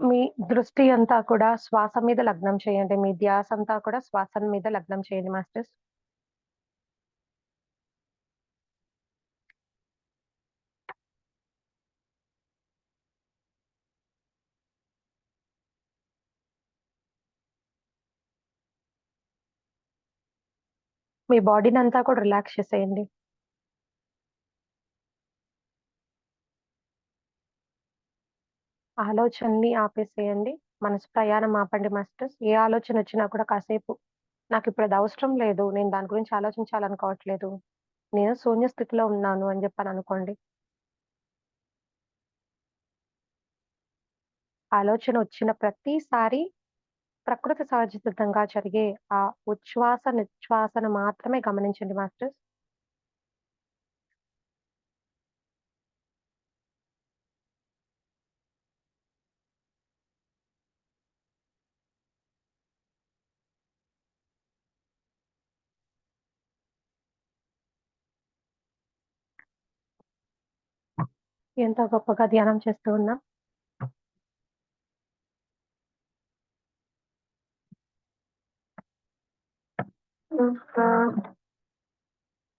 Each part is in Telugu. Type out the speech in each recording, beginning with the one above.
మీ దృష్టి అంతా కూడా శ్వాస మీద లగ్నం చేయండి. మీ ధ్యాస అంతా కూడా శ్వాస మీద లగ్నం చేయండి మాస్టర్స్. మీ బాడీని అంతా కూడా రిలాక్స్ చేసేయండి. ఆలోచనని ఆపేసేయండి. మనసు ప్రయాణం ఆపండి మాస్టర్స్. ఏ ఆలోచన వచ్చినా కూడా కాసేపు నాకు ఇప్పుడు అది అవసరం లేదు. నేను దాని గురించి ఆలోచించాలనుకోవట్లేదు. నేను శూన్య స్థితిలో ఉన్నాను అని చెప్పని అనుకోండి. ఆలోచన వచ్చిన ప్రతిసారి ప్రకృతి సహజసిద్ధంగా జరిగే ఆ ఉచ్ఛ్వాస, నిశ్వాసను మాత్రమే గమనించండి మాస్టర్స్. ఎంతో గొప్పగా ధ్యానం చేస్తూ ఉన్నాం.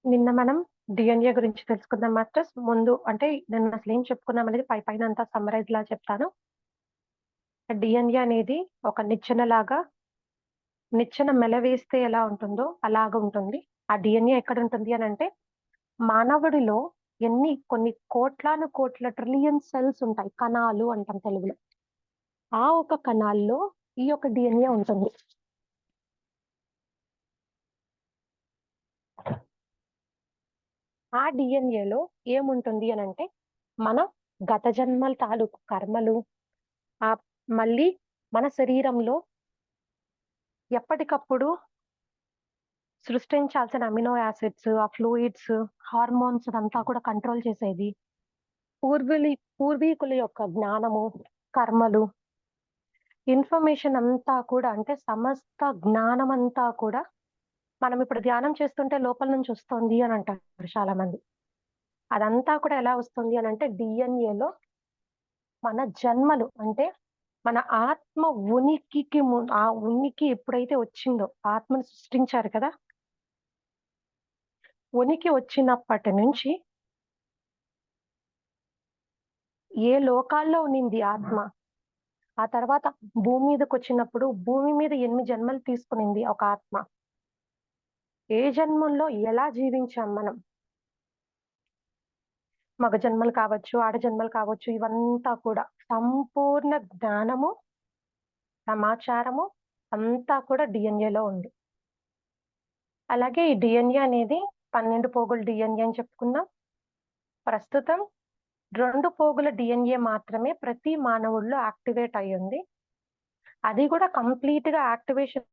నిన్న మనం డిఎన్ఏ గురించి తెలుసుకుందాం మాస్టర్స్. ముందు అంటే నేను అసలు ఏం చెప్పుకున్నాం అనేది పైన అంతా సమ్మరైజ్ లా చెప్తాను. డిఎన్ఏ అనేది ఒక నిచ్చెన మెలవేస్తే ఎలా ఉంటుందో అలాగ ఉంటుంది. ఆ డిఎన్ఏ ఎక్కడ ఉంటుంది అని అంటే మానవుడిలో కొన్ని కోట్లాను కోట్ల ట్రిలియన్ సెల్స్ ఉంటాయి. కణాలు అంటాం తెలుగులో. ఆ ఒక కణాల్లో ఈ యొక్క డిఎన్ఏ ఉంటుంది. ఆ డిఎన్ఏలో ఏముంటుంది అని అంటే మన గత జన్మల తాలూకు కర్మలు, ఆ మళ్ళీ మన శరీరంలో ఎప్పటికప్పుడు సృష్టించాల్సిన అమినో యాసిడ్స్, ఆ ఫ్లూయిడ్స్, హార్మోన్స్ అదంతా కూడా కంట్రోల్ చేసేది. పూర్వీకుల యొక్క జ్ఞానము, కర్మలు, ఇన్ఫర్మేషన్ అంతా కూడా అంటే సమస్త జ్ఞానం అంతా కూడా మనం ఇప్పుడు ధ్యానం చేస్తుంటే లోపల నుంచి వస్తుంది అని అంటారు చాలా మంది. అదంతా కూడా ఎలా వస్తుంది అని అంటే డిఎన్ఏలో మన జన్మలు అంటే మన ఆత్మ ఉనికికి ఆ ఉనికి ఎప్పుడైతే వచ్చిందో, ఆత్మను సృష్టించారు కదా, ఉనికి వచ్చినప్పటి నుంచి ఏ లోకాల్లో ఉన్నింది ఆత్మ, ఆ తర్వాత భూమి మీదకి వచ్చినప్పుడు భూమి మీద ఎన్ని జన్మలు తీసుకునింది ఒక ఆత్మ, ఏ జన్మల్లో ఎలా జీవించాం మనం, మగ జన్మలు కావచ్చు, ఆడ జన్మలు కావచ్చు, ఇవంతా కూడా సంపూర్ణ జ్ఞానము, సమాచారము అంతా కూడా డిఎన్ఏలో ఉంది. అలాగే ఈ డిఎన్ఏ అనేది 12 పోగుల డిఎన్ఏ అని చెప్పుకున్నాం. ప్రస్తుతం 2 పోగుల డిఎన్ఏ మాత్రమే ప్రతి మానవుల్లో యాక్టివేట్ అయ్యింది. అది కూడా కంప్లీట్ గా యాక్టివేషన్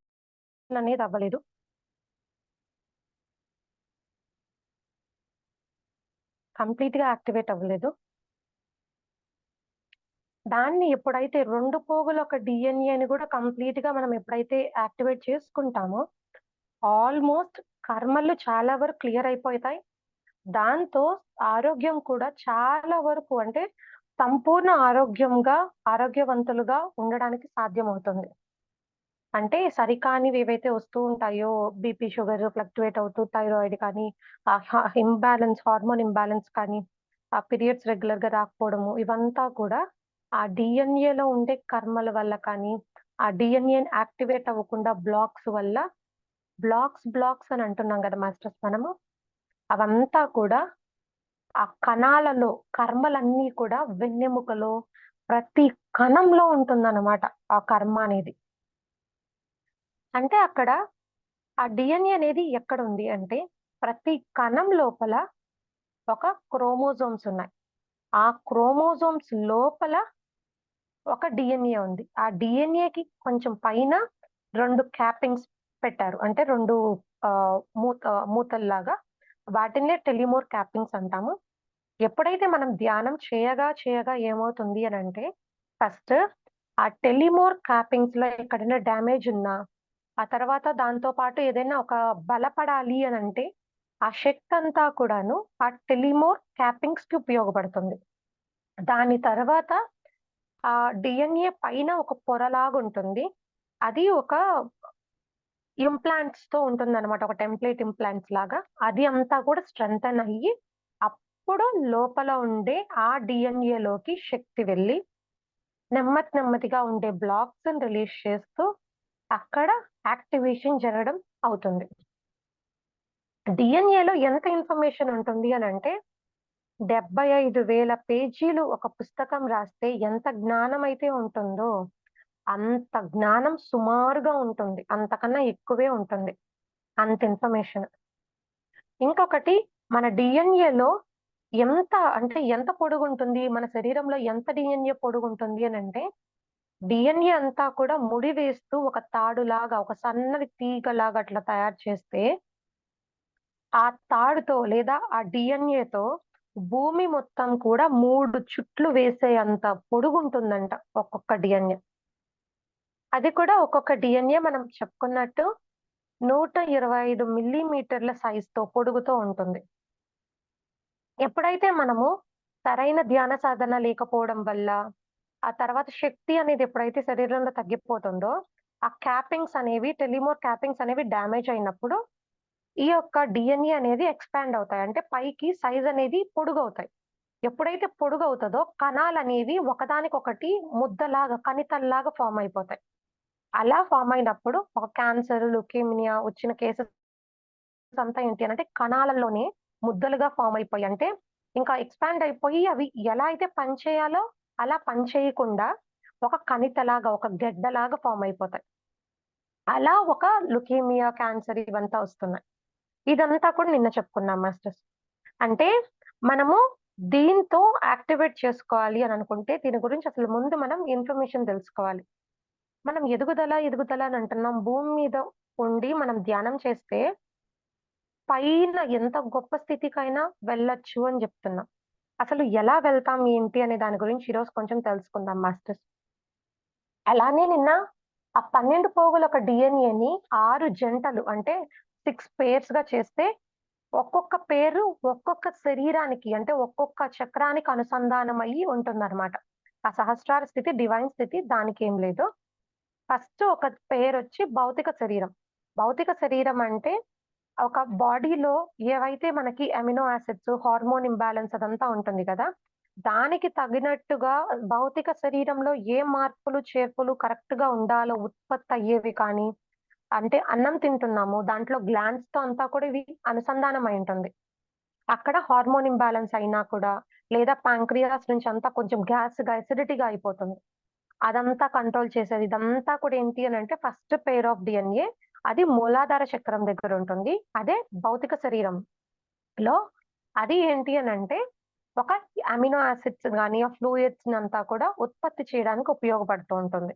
అనేది అవ్వలేదు. కంప్లీట్ గా యాక్టివేట్ అవ్వలేదు. దాన్ని ఎప్పుడైతే 2 పోగుల ఒక డిఎన్ఏని కూడా కంప్లీట్ గా మనం ఎప్పుడైతే యాక్టివేట్ చేసుకుంటామో ఆల్మోస్ట్ కర్మలు చాలా వరకు క్లియర్ అయిపోతాయి. దాంతో ఆరోగ్యం కూడా చాలా వరకు అంటే సంపూర్ణ ఆరోగ్యవంతులుగా ఉండడానికి సాధ్యమవుతుంది. అంటే సరికానివి ఏవైతే వస్తూ ఉంటాయో బీపీ, షుగర్ ఫ్లక్చువేట్ అవుతూ థైరాయిడ్ కానీ, హార్మోన్ ఇంబాలెన్స్ కానీ, ఆ పీరియడ్స్ రెగ్యులర్ గా రాకపోవడము, ఇవంతా కూడా ఆ డిఎన్ఏలో ఉండే కర్మల వల్ల కానీ, ఆ డిఎన్ఏ యాక్టివేట్ అవ్వకుండా బ్లాక్స్ వల్ల బ్లాక్స్ అని అంటున్నాం కదా మాస్టర్స్ మనము, అవంతా కూడా ఆ కణాలలో కర్మలన్నీ కూడా వెన్నెముకలో ప్రతి కణంలో ఉంటుందన్నమాట ఆ కర్మ అనేది. అంటే అక్కడ ఆ డిఎన్ఏ అనేది ఎక్కడ ఉంది అంటే ప్రతి కణం లోపల ఒక క్రోమోజోమ్స్ ఉన్నాయి. ఆ క్రోమోజోమ్స్ లోపల ఒక డిఎన్ఏ ఉంది. ఆ డిఎన్ఏకి కొంచెం పైన 2 క్యాపింగ్స్ పెట్టారు. అంటే 2 మూతల్లాగా, వాటినే టెలిమోర్ క్యాపింగ్స్ అంటాము. ఎప్పుడైతే మనం ధ్యానం చేయగా ఏమవుతుంది అని అంటే ఫస్ట్ ఆ టెలిమోర్ క్యాపింగ్స్ లో ఎక్కడైనా డ్యామేజ్ ఉన్నా, ఆ తర్వాత దాంతో పాటు ఏదైనా ఒక బలపడాలి అని అంటే ఆ శక్తి అంతా కూడాను ఆ టెలిమోర్ క్యాపింగ్స్ కి ఉపయోగపడుతుంది. దాని తర్వాత డిఎన్ఏ పైన ఒక పొరలాగుంటుంది. అది ఒక ఇంప్లాంట్స్‌తో ఉంటుందనమాట. ఒక టెంప్లేట్ ఇంప్లాంట్స్ లాగా. అది అంతా కూడా స్ట్రెంథెన్ అయ్యి, అప్పుడు లోపల ఉండే ఆ డిఎన్ఏలోకి శక్తి వెళ్ళి, నెమ్మదిగా ఉండే బ్లాక్స్‌ని రిలీజ్ చేస్తూ, అక్కడ యాక్టివేషన్ జరగడం అవుతుంది. డిఎన్ఏలో ఎంత ఇన్ఫర్మేషన్ ఉంటుంది అనంటే, 75,000 పేజీలు ఒక పుస్తకం రాస్తే ఎంత జ్ఞానమైతే ఉంటుందో, అంత జ్ఞానం సుమారుగా ఉంటుంది. అంతకన్నా ఎక్కువే ఉంటుంది. అంత ఇన్ఫర్మేషన్. ఇంకొకటి మన డిఎన్ఏలో ఎంత పొడుగుంటుంది, మన శరీరంలో ఎంత డిఎన్ఏ పొడుగుంటుంది అనంటే, డిఎన్ఏ అంతా కూడా ముడి వేస్తూ ఒక తాడులాగా, ఒక సన్నని తీగలాగా అట్లా తయారు చేస్తే, ఆ తాడుతో లేదా ఆ డిఎన్ఏతో భూమి మొత్తం కూడా 3 చుట్లు వేసేంత పొడుగుంటుందంట ఒక్కొక్క డిఎన్ఏ. అది కూడా ఒక్కొక్క డిఎన్ఏ మనం చెప్పుకున్నట్టు 125 మిల్లీమీటర్ల సైజ్‌తో పొడుగుతో ఉంటుంది. ఎప్పుడైతే మనము సరైన ధ్యాన సాధన లేకపోవడం వల్ల, ఆ తర్వాత శక్తి అనేది ఎప్పుడైతే శరీరంలో తగ్గిపోతుందో, ఆ క్యాపింగ్స్ అనేవి టెలిమోర్ క్యాపింగ్స్ అనేవి డ్యామేజ్ అయినప్పుడు, ఈ యొక్క డీఎన్ఏ అనేది ఎక్స్‌పాండ్ అవుతాయి. అంటే పైకి సైజ్ అనేది పొడుగవుతాయి. ఎప్పుడైతే పొడుగవుతదో కణాలనేవి ఒకదానికొకటి ముద్దలాగా, కణితల్లాగా ఫార్మ్ అయిపోతాయి. అలా ఫార్మ్ అయినప్పుడు ఒక క్యాన్సర్, లుకేమియా వచ్చిన కేసెస్ అంతా ఏంటి అనంటే కణాలలోనే ముద్దలుగా ఫార్మ్ అయిపోయి అంటే ఇంకా ఎక్స్‌పాండ్ అయిపోయి అవి ఎలా అయితే పనిచేయాలో అలా పనిచేయకుండా ఒక కణితలాగా, ఒక గెడ్డలాగా ఫార్మ్ అయిపోతాయి. అలా ఒక లుకేమియా, క్యాన్సర్ ఇవంతా వస్తున్నాయి. ఇదంతా కూడా నిన్న చెప్పుకున్నాం మాస్టర్స్. అంటే మనము దీంతో యాక్టివేట్ చేసుకోవాలి అని అనుకుంటే దీని గురించి అసలు ముందు మనం ఇన్ఫర్మేషన్ తెలుసుకోవాలి. మనం ఎదుగుదల అని అంటున్నాం. భూమి మీద ఉండి మనం ధ్యానం చేస్తే పైన ఎంత గొప్ప స్థితికైనా వెళ్ళొచ్చు అని జెప్తున్నా. అసలు ఎలా వెళ్తాం ఏంటి అనే దాని గురించి ఈరోజు కొంచెం తెలుసుకుందాం మాస్టర్స్. అలానే నిన్న ఆ 12 పోగుల ఒక డీఎన్ఏని 6 జంటలు అంటే 6 పెయిర్స్‌గా చేస్తే ఒక్కొక్క పేరు ఒక్కొక్క శరీరానికి అంటే ఒక్కొక్క చక్రానికి అనుసంధానమయ్యి ఉంటుందన్నమాట. ఆ సహస్రార స్థితి, డివైన్ స్థితి దానికేం లేదు. ఫస్ట్ ఒక పేరొచ్చి భౌతిక శరీరం. భౌతిక శరీరం అంటే ఒక బాడీలో ఏవైతే మనకి అమినో యాసిడ్స్, హార్మోన్ ఇంబాలెన్స్ అదంతా ఉంటుంది కదా! దానికి తగినట్టుగా భౌతిక శరీరంలో ఏ మార్పులు, చేర్పులు కరెక్ట్‌గా ఉండాలో ఉత్పత్తయ్యేవి కానీ, అంటే అన్నం తింటున్నాము. దాంట్లో గ్లాండ్స్‌తో అంతా కూడా ఇవి అనుసంధానం అయి ఉంటుంది. అక్కడ హార్మోన్ ఇంబాలెన్స్ అయినా కూడా, లేదా పాంక్రియాస్ నుంచి అంతా కొంచెం గ్యాస్‌గా, అసిడిటీగా అయిపోతుంది. అదంతా కంట్రోల్ చేసేది. ఇదంతా కూడా ఏంటి అనంటే ఫస్ట్ పెయిర్ ఆఫ్ డీఎన్ఏ అది మూలాధార చక్రం దగ్గరుంటుంది. అదే భౌతిక శరీరంలో అది ఏంటి అనంటే ఒక అమినో యాసిడ్స్ గాని, ఆ ఫ్లూయిడ్స్‌నంతా కూడా ఉత్పత్తి చేయడానికి ఉపయోగపడుతూ ఉంటుంది.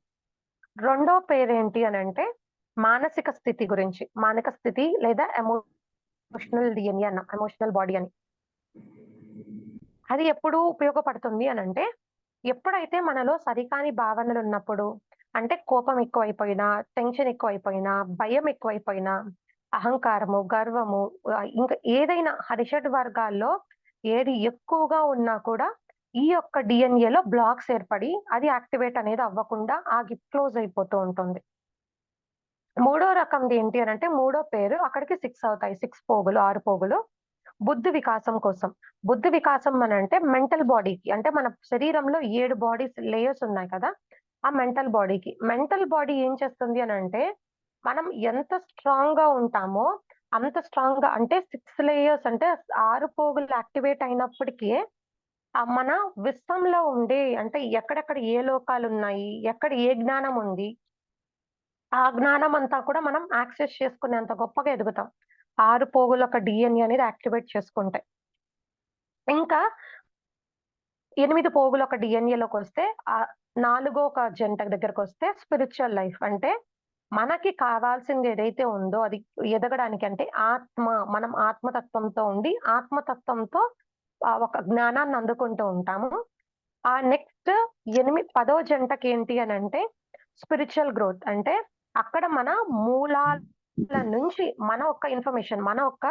రెండో పేరేంటి అనంటే మానసిక స్థితి గురించి. మానక స్థితి లేదా ఎమోషనల్ డీఎన్ఏ అన్నాం. ఎమోషనల్ బాడీ అని. అది ఎప్పుడు ఉపయోగపడుతుంది అనంటే ఎప్పుడైతే మనలో సరికాని భావనలున్నప్పుడు, అంటే కోపం ఎక్కువైపోయినా, టెన్షన్ ఎక్కువైపోయినా, భయం ఎక్కువైపోయినా, అహంకారము, గర్వము ఇంకా ఏదైనా హరిషడ్ వర్గాల్లో ఏది ఎక్కువగా ఉన్నా కూడా ఈ యొక్క డీఎన్ఏలో బ్లాక్స్ ఏర్పడి అది యాక్టివేట్ అనేది అవ్వకుండా ఆగి క్లోజ్ అయిపోతూ ఉంటుంది. మూడో రకంది ఏంటి అనంటే మూడో పేరు అక్కడికి 6 అవుతాయి. 6 పోగులు, 6 పోగులు. బుద్ధి వికాసం కోసం. బుద్ధి వికాసం అనంటే మెంటల్ బాడీకి. అంటే మన శరీరంలో 7 బాడీస్ లేయర్స్ ఉన్నాయి కదా! ఆ మెంటల్ బాడీకి. మెంటల్ బాడీ ఏం చేస్తుంది అనంటే, మనం ఎంత స్ట్రాంగ్‌గా ఉంటామో, అంత స్ట్రాంగ్‌గా అంటే 6 లేయర్స్ అంటే 6 పోగులు యాక్టివేట్ అయినప్పటికీ, మన విశ్వంలో ఉండే అంటే ఎక్కడెక్కడ ఏ లోకాలున్నాయి, ఎక్కడ ఏ జ్ఞానం ఉంది, ఆ జ్ఞానం అంతా కూడా మనం యాక్సెస్ చేసుకునేంత గొప్పగా ఎదుగుతాం. 6 పోగుల ఒక డీఎన్ఏ అనేది యాక్టివేట్ చేసుకుంటే. ఇంకా 8 పోగుల ఒక డీఎన్ఏలోకొస్తే నాలుగో ఒక జంట దగ్గరకొస్తే స్పిరిచ్యువల్ లైఫ్. అంటే మనకి కావాల్సింది ఏదైతే ఉందో అది ఎదగడానికి అంటే మనం ఆత్మతత్వంతో ఉండి, ఆత్మతత్వంతో ఒక జ్ఞానాన్ని అందుకుంటూ ఉంటాము. ఆ నెక్స్ట్ 10వ జంటకేంటి అనంటే స్పిరిచ్యువల్ గ్రోత్. అంటే అక్కడ మన మూలాల నుంచి మన యొక్క ఇన్ఫర్మేషన్, మన యొక్క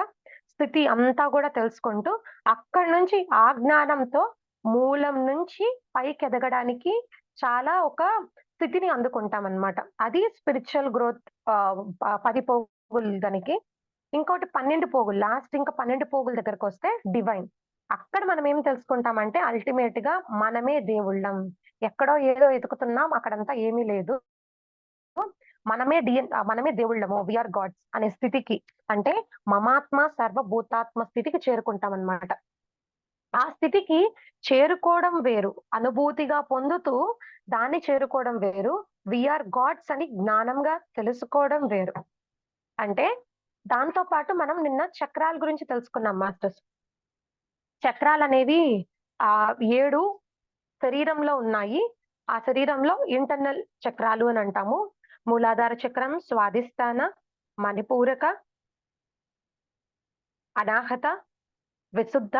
స్థితి అంతా గూడా తెలుసుకుంటూ అక్కడి నుంచి ఆ జ్ఞానంతో మూలం నుంచి పైకెదగడానికి చాలా ఒక స్థితిని అందుకుంటామనమాట. అది స్పిరిచువల్ గ్రోత్ 10 పోగులు దానికి. ఇంకోటి 12 పోగులు. లాస్ట్ ఇంకా 12 పోగుల దగ్గరకొస్తే డివైన్. అక్కడ మనం ఏం తెలుసుకుంటామంటే అల్టిమేట్‌గా మనమే దేవుళ్ళం. ఎక్కడో ఏదో ఎతుకుతున్నాం. అక్కడంతా ఏమీ లేదు. మనమే దేవుళ్ళము. వి ఆర్ గాడ్స్ అనే స్థితికి అంటే మమాత్మ సర్వభూతాత్మ స్థితికి చేరుకుంటామనమాట. ఆ స్థితికి చేరుకోవడం వేరు. అనుభూతిగా పొందుతూ దాన్ని చేరుకోవడం వేరు. వి ఆర్ గాడ్స్ అని జ్ఞానంగా తెలుసుకోవడం వేరు. అంటే దాంతో పాటు మనం నిన్న చక్రాల గురించి తెలుసుకున్నాం మాస్టర్స్. చక్రాలనేవి 7 శరీరంలో ఉన్నాయి. ఆ శరీరంలో ఇంటర్నల్ చక్రాలు అని అంటాము. మూలాధార చక్రం, స్వాదిష్టాన, మణిపూరక, అనాహత, విశుద్ధ,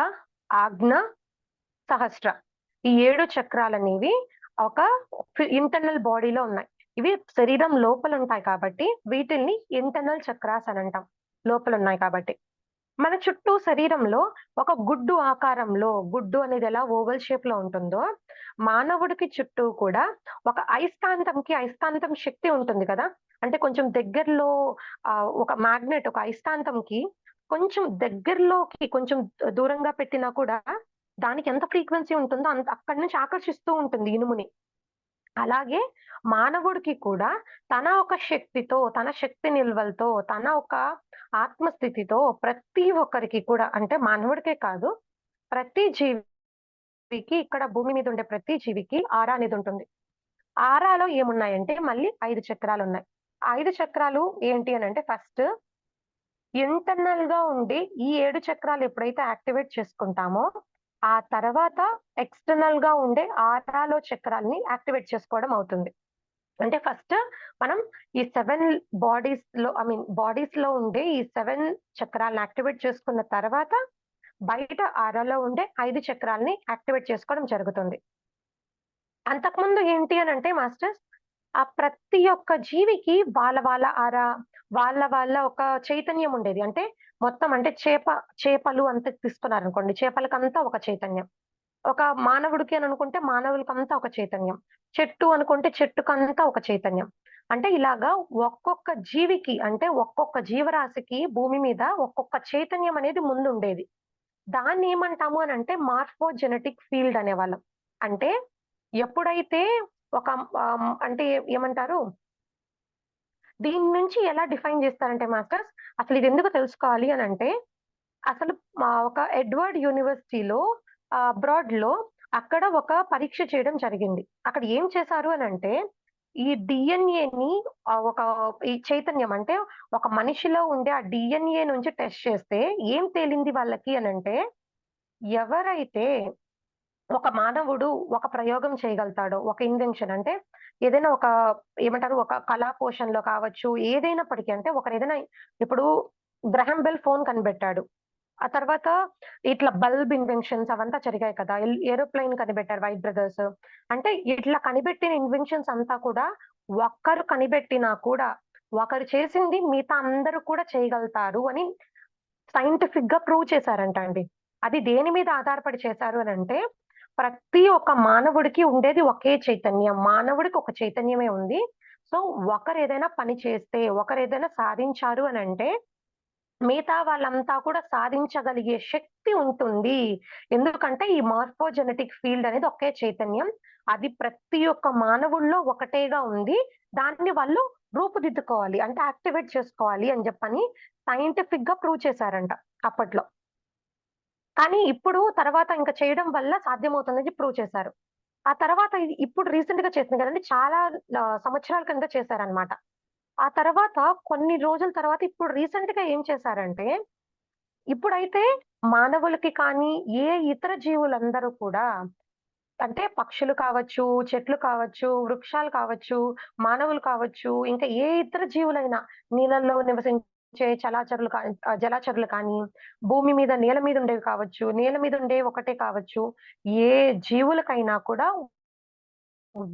ఆజ్ఞ, సహస్ర. ఈ 7 చక్రాలనేవి ఒక ఇంటర్నల్ బాడీలో ఉన్నాయి. ఇవి శరీరం లోపలుంటాయి కాబట్టి వీటిల్ని ఇంటర్నల్ చక్రాస్ అని అంటాం. లోపలున్నాయి కాబట్టి. మన చుట్టూ శరీరంలో ఒక గుడ్డు ఆకారంలో గుడ్డు అనేది ఎలా ఓవల్ షేప్ లో ఉంటుందో మానవుడికి చుట్టూ కూడా ఒక అయస్కాంతం శక్తి ఉంటుంది కదా. అంటే కొంచెం దగ్గరలో ఒక మ్యాగ్నెట్ ఒక అయస్కాంతంకి కొంచెం దగ్గరలోకి కొంచెం దూరంగా పెట్టినా కూడా దానికి ఎంత ఫ్రీక్వెన్సీ ఉంటుందో అంత అక్కడి నుంచి ఆకర్షిస్తూ ఉంటుంది ఇనుముని. అలాగే మానవుడికి కూడా తన ఒక శక్తితో, తన శక్తి నిల్వలతో, తన ఒక ఆత్మస్థితితో ప్రతి ఒక్కరికి కూడా అంటే మానవుడికే కాదు, ప్రతి జీవికి ఇక్కడ భూమి మీద ఉండే ప్రతి జీవికి ఆరా అనేది ఉంటుంది. ఆరాలో ఏమున్నాయంటే మళ్ళీ 5 చక్రాలున్నాయి. 5 చక్రాలు ఏంటి అనంటే ఫస్ట్ ఇంటర్నల్‌గా ఉండి ఈ 7 చక్రాలు ఎప్పుడైతే యాక్టివేట్ చేసుకుంటామో, ఆ తర్వాత ఎక్స్‌టర్నల్‌గా ఉండే ఆరాలో చక్రాల్ని యాక్టివేట్ చేసుకోవడం అవుతుంది. అంటే ఫస్ట్ మనం ఈ 7 బాడీస్‌లో ఉండే ఈ 7 చక్రాలను యాక్టివేట్ చేసుకున్న తర్వాత, బయట ఆరాలో ఉండే 5 చక్రాల్ని యాక్టివేట్ చేసుకోవడం జరుగుతుంది. అంతకుముందు ఏంటి అనంటే మాస్టర్స్, ఆ ప్రతి ఒక్క జీవికి వాళ్ళ ఆరా, వాళ్ళ ఒక చైతన్యం ఉండేది. అంటే మొత్తం అంటే చేపలు అంత తీసుకున్నారనుకోండి. చేపలకంతా ఒక చైతన్యం. ఒక మానవుడికి అని అనుకుంటే మానవులకంతా ఒక చైతన్యం. చెట్టు అనుకుంటే చెట్టుకంతా ఒక చైతన్యం. అంటే ఇలాగా ఒక్కొక్క జీవికి అంటే ఒక్కొక్క జీవరాశికి భూమి మీద ఒక్కొక్క చైతన్యం అనేది ముందుండేది. దాన్నేమంటాము అనంటే మార్ఫోజెనెటిక్ ఫీల్డ్ అనేవాళ్ళం. అంటే ఎప్పుడైతే ఒక అంటే ఏమంటారు? దీని నుంచి ఎలా డిఫైన్ జేస్తారంటే మాస్టర్స్, అసలిదెందుకు తెలుసుకోవాలి అనంటే, అసలు ఒక ఎడ్వర్డ్ యూనివర్సిటీలో అబ్రాడ్‌లో అక్కడ ఒక పరీక్ష చేయడం జరిగింది. అక్కడ ఏం చేశారు అనంటే, ఈ డీఎన్ఏని ఒక ఈ చైతన్యం అంటే, ఒక మనిషిలో ఉండే ఆ డీఎన్ఏ నుంచి టెస్ట్ చేస్తే ఏం తేలింది వాళ్ళకి అనంటే, ఎవరైతే ఒక మానవుడు ఒక ప్రయోగం చేయగలుగుతాడో, ఒక ఇన్వెన్షన్ అంటే ఏదైనా ఒక ఏమంటారు ఒక కళా పోషణలో కావచ్చు, ఏదైనప్పటికీ అంటే ఒకరేదైనా ఇప్పుడు గ్రహాం బెల్ ఫోన్ కనిపెట్టాడు. ఆ తర్వాత ఇట్లా బల్బ్ ఇన్వెన్షన్స్ అవంతా జరిగాయి కదా. ఏరోప్లేన్ కనిపెట్టారు వైట్ బ్రదర్స్. అంటే ఇట్లా కనిపెట్టిన ఇన్వెన్షన్స్ అంతా కూడా ఒక్కరు కనిపెట్టినా కూడా, ఒకరు చేసింది మిగతా అందరూ కూడా చేయగలుగుతారు అని సైంటిఫిక్‌గా ప్రూవ్ చేశారంట అండి. అది దేని మీద ఆధారపడి చేశారు అనంటే, ప్రతి ఒక్క మానవుడికి ఉండేది ఒకే చైతన్యం. మానవుడికి ఒక చైతన్యమే ఉంది. సో, ఒకరేదైనా పని చేస్తే, ఒకరేదైనా సాధించారు అనంటే, మిగతా వాళ్ళంతా కూడా సాధించగలిగే శక్తి ఉంటుంది. ఎందుకంటే, ఈ మార్ఫోజెనెటిక్ ఫీల్డ్ అనేది ఒకే చైతన్యం. అది ప్రతి ఒక్క మానవుల్లో ఒకటేగా ఉంది. దాన్ని వాళ్ళు రూపుదిద్దుకోవాలి. అంటే యాక్టివేట్ చేసుకోవాలి అని జెప్పని సైంటిఫిక్‌గా ప్రూవ్ చేశారంట అప్పట్లో. కానీ ఇప్పుడు తర్వాత ఇంక చేయడం వల్ల సాధ్యమవుతుందని ప్రూవ్ చేశారు. ఆ తర్వాత ఇప్పుడు రీసెంట్‌గా చేసింది కదండీ! చాలా సంవత్సరాల కింద చేశారనమాట. ఆ తర్వాత కొన్ని రోజుల తర్వాత ఇప్పుడు రీసెంట్‌గా ఏం చేశారంటే, ఇప్పుడైతే మానవులకి కానీ, ఏ ఇతర జీవులందరూ కూడా అంటే పక్షులు కావచ్చు, చెట్లు కావచ్చు, వృక్షాలు కావచ్చు, మానవులు కావచ్చు, ఇంకా ఏ ఇతర జీవులైనా నీళ్ళల్లో నివసించే జలచరులు కానీ, భూమి మీద నేల మీద ఉండేవి కావచ్చు, నేల మీద ఉండేవి ఒకటే కావచ్చు, ఏ జీవులకైనా కూడా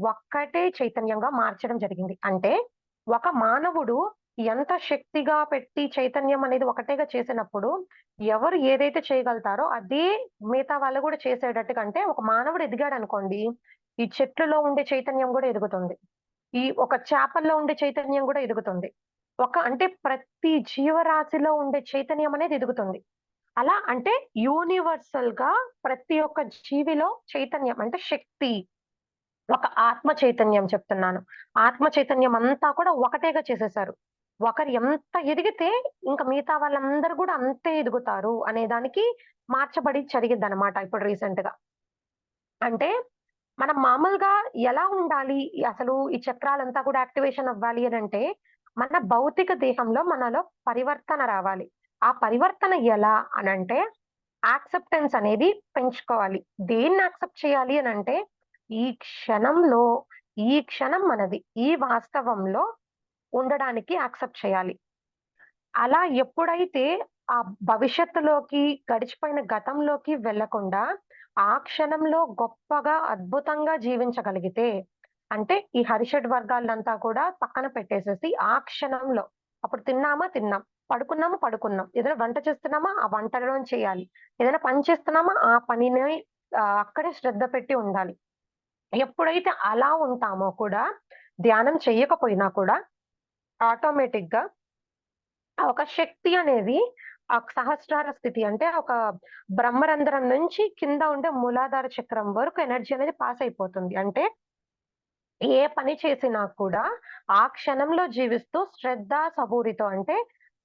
ఒక్కటే చైతన్యంగా మార్చడం జరిగింది. అంటే ఒక మానవుడు ఎంత శక్తిగా పెట్టి చైతన్యం అనేది ఒకటేగా చేసినప్పుడు, ఎవరు ఏదైతే చేయగలుగుతారో అదే మిగతా వాళ్ళు గూడా చేసేటట్టుగా అంటే ఒక మానవుడు ఎదిగాడనుకోండి, ఈ చెట్లలో ఉండే చైతన్యం గూడా ఎదుగుతుంది. ఈ ఒక చేపల్లో ఉండే చైతన్యం గూడా ఎదుగుతుంది. అంటే ప్రతి జీవరాశిలో ఉండే చైతన్యం అనేది ఎదుగుతుంది. అలా అంటే యూనివర్సల్‌గా ప్రతి ఒక్క జీవిలో చైతన్యం అంటే శక్తి, ఒక ఆత్మ చైతన్యం చెప్తున్నాను. ఆత్మ చైతన్యం అంతా కూడా ఒకటేగా చేసేసారు. ఒకరు ఎంత ఎదిగితే ఇంక మిగతా వాళ్ళందరూ గూడా అంతే ఎదుగుతారు అనే దానికి మార్చబడి జరిగిద్దనమాట ఇప్పుడు రీసెంట్‌గా. అంటే మనం మామూలుగా ఎలా ఉండాలి? అసలు ఈ చక్రాలంతా కూడా యాక్టివేషన్ అవ్వాలి అనంటే, మన భౌతిక దేహంలో మనలో పరివర్తన రావాలి. ఆ పరివర్తన ఎలా అనంటే, యాక్సెప్టెన్స్ అనేది పెంచుకోవాలి. దేన్ని యాక్సెప్ట్ చేయాలి అనంటే, ఈ క్షణంలో, ఈ క్షణం మనది. ఈ వాస్తవంలో ఉండడానికి యాక్సెప్ట్ చేయాలి. అలా ఎప్పుడైతే ఆ భవిష్యత్తులోకి, గడిచిపోయిన గతంలోకి వెళ్ళకుండా, ఆ క్షణంలో గొప్పగా, అద్భుతంగా జీవించగలిగితే, అంటే ఈ హరిషడ్ వర్గాలంతా కూడా పక్కన పెట్టేసేసి, ఆ క్షణంలో అప్పుడు తిన్నామా? తిన్నాం. పడుకున్నామా? పడుకున్నాం. ఏదైనా వంట చేస్తున్నామా? ఆ వంటలోనే చేయాలి. ఏదైనా పని చేస్తున్నామా? ఆ పనిని అక్కడే శ్రద్ధ పెట్టి ఉండాలి. ఎప్పుడైతే అలా ఉంటామో కూడా, ధ్యానం చెయ్యకపోయినా కూడా ఆటోమేటిక్‌గా ఒక శక్తి అనేది ఆ సహస్రార స్థితి అంటే ఒక బ్రహ్మరంధ్రం నుంచి కింద ఉండే మూలాధార చక్రం వరకు ఎనర్జీ అనేది పాస్ అయిపోతుంది. అంటే ఏ పని చేసినా కూడా ఆ క్షణంలో జీవిస్తూ శ్రద్ధ, సబూరితో అంటే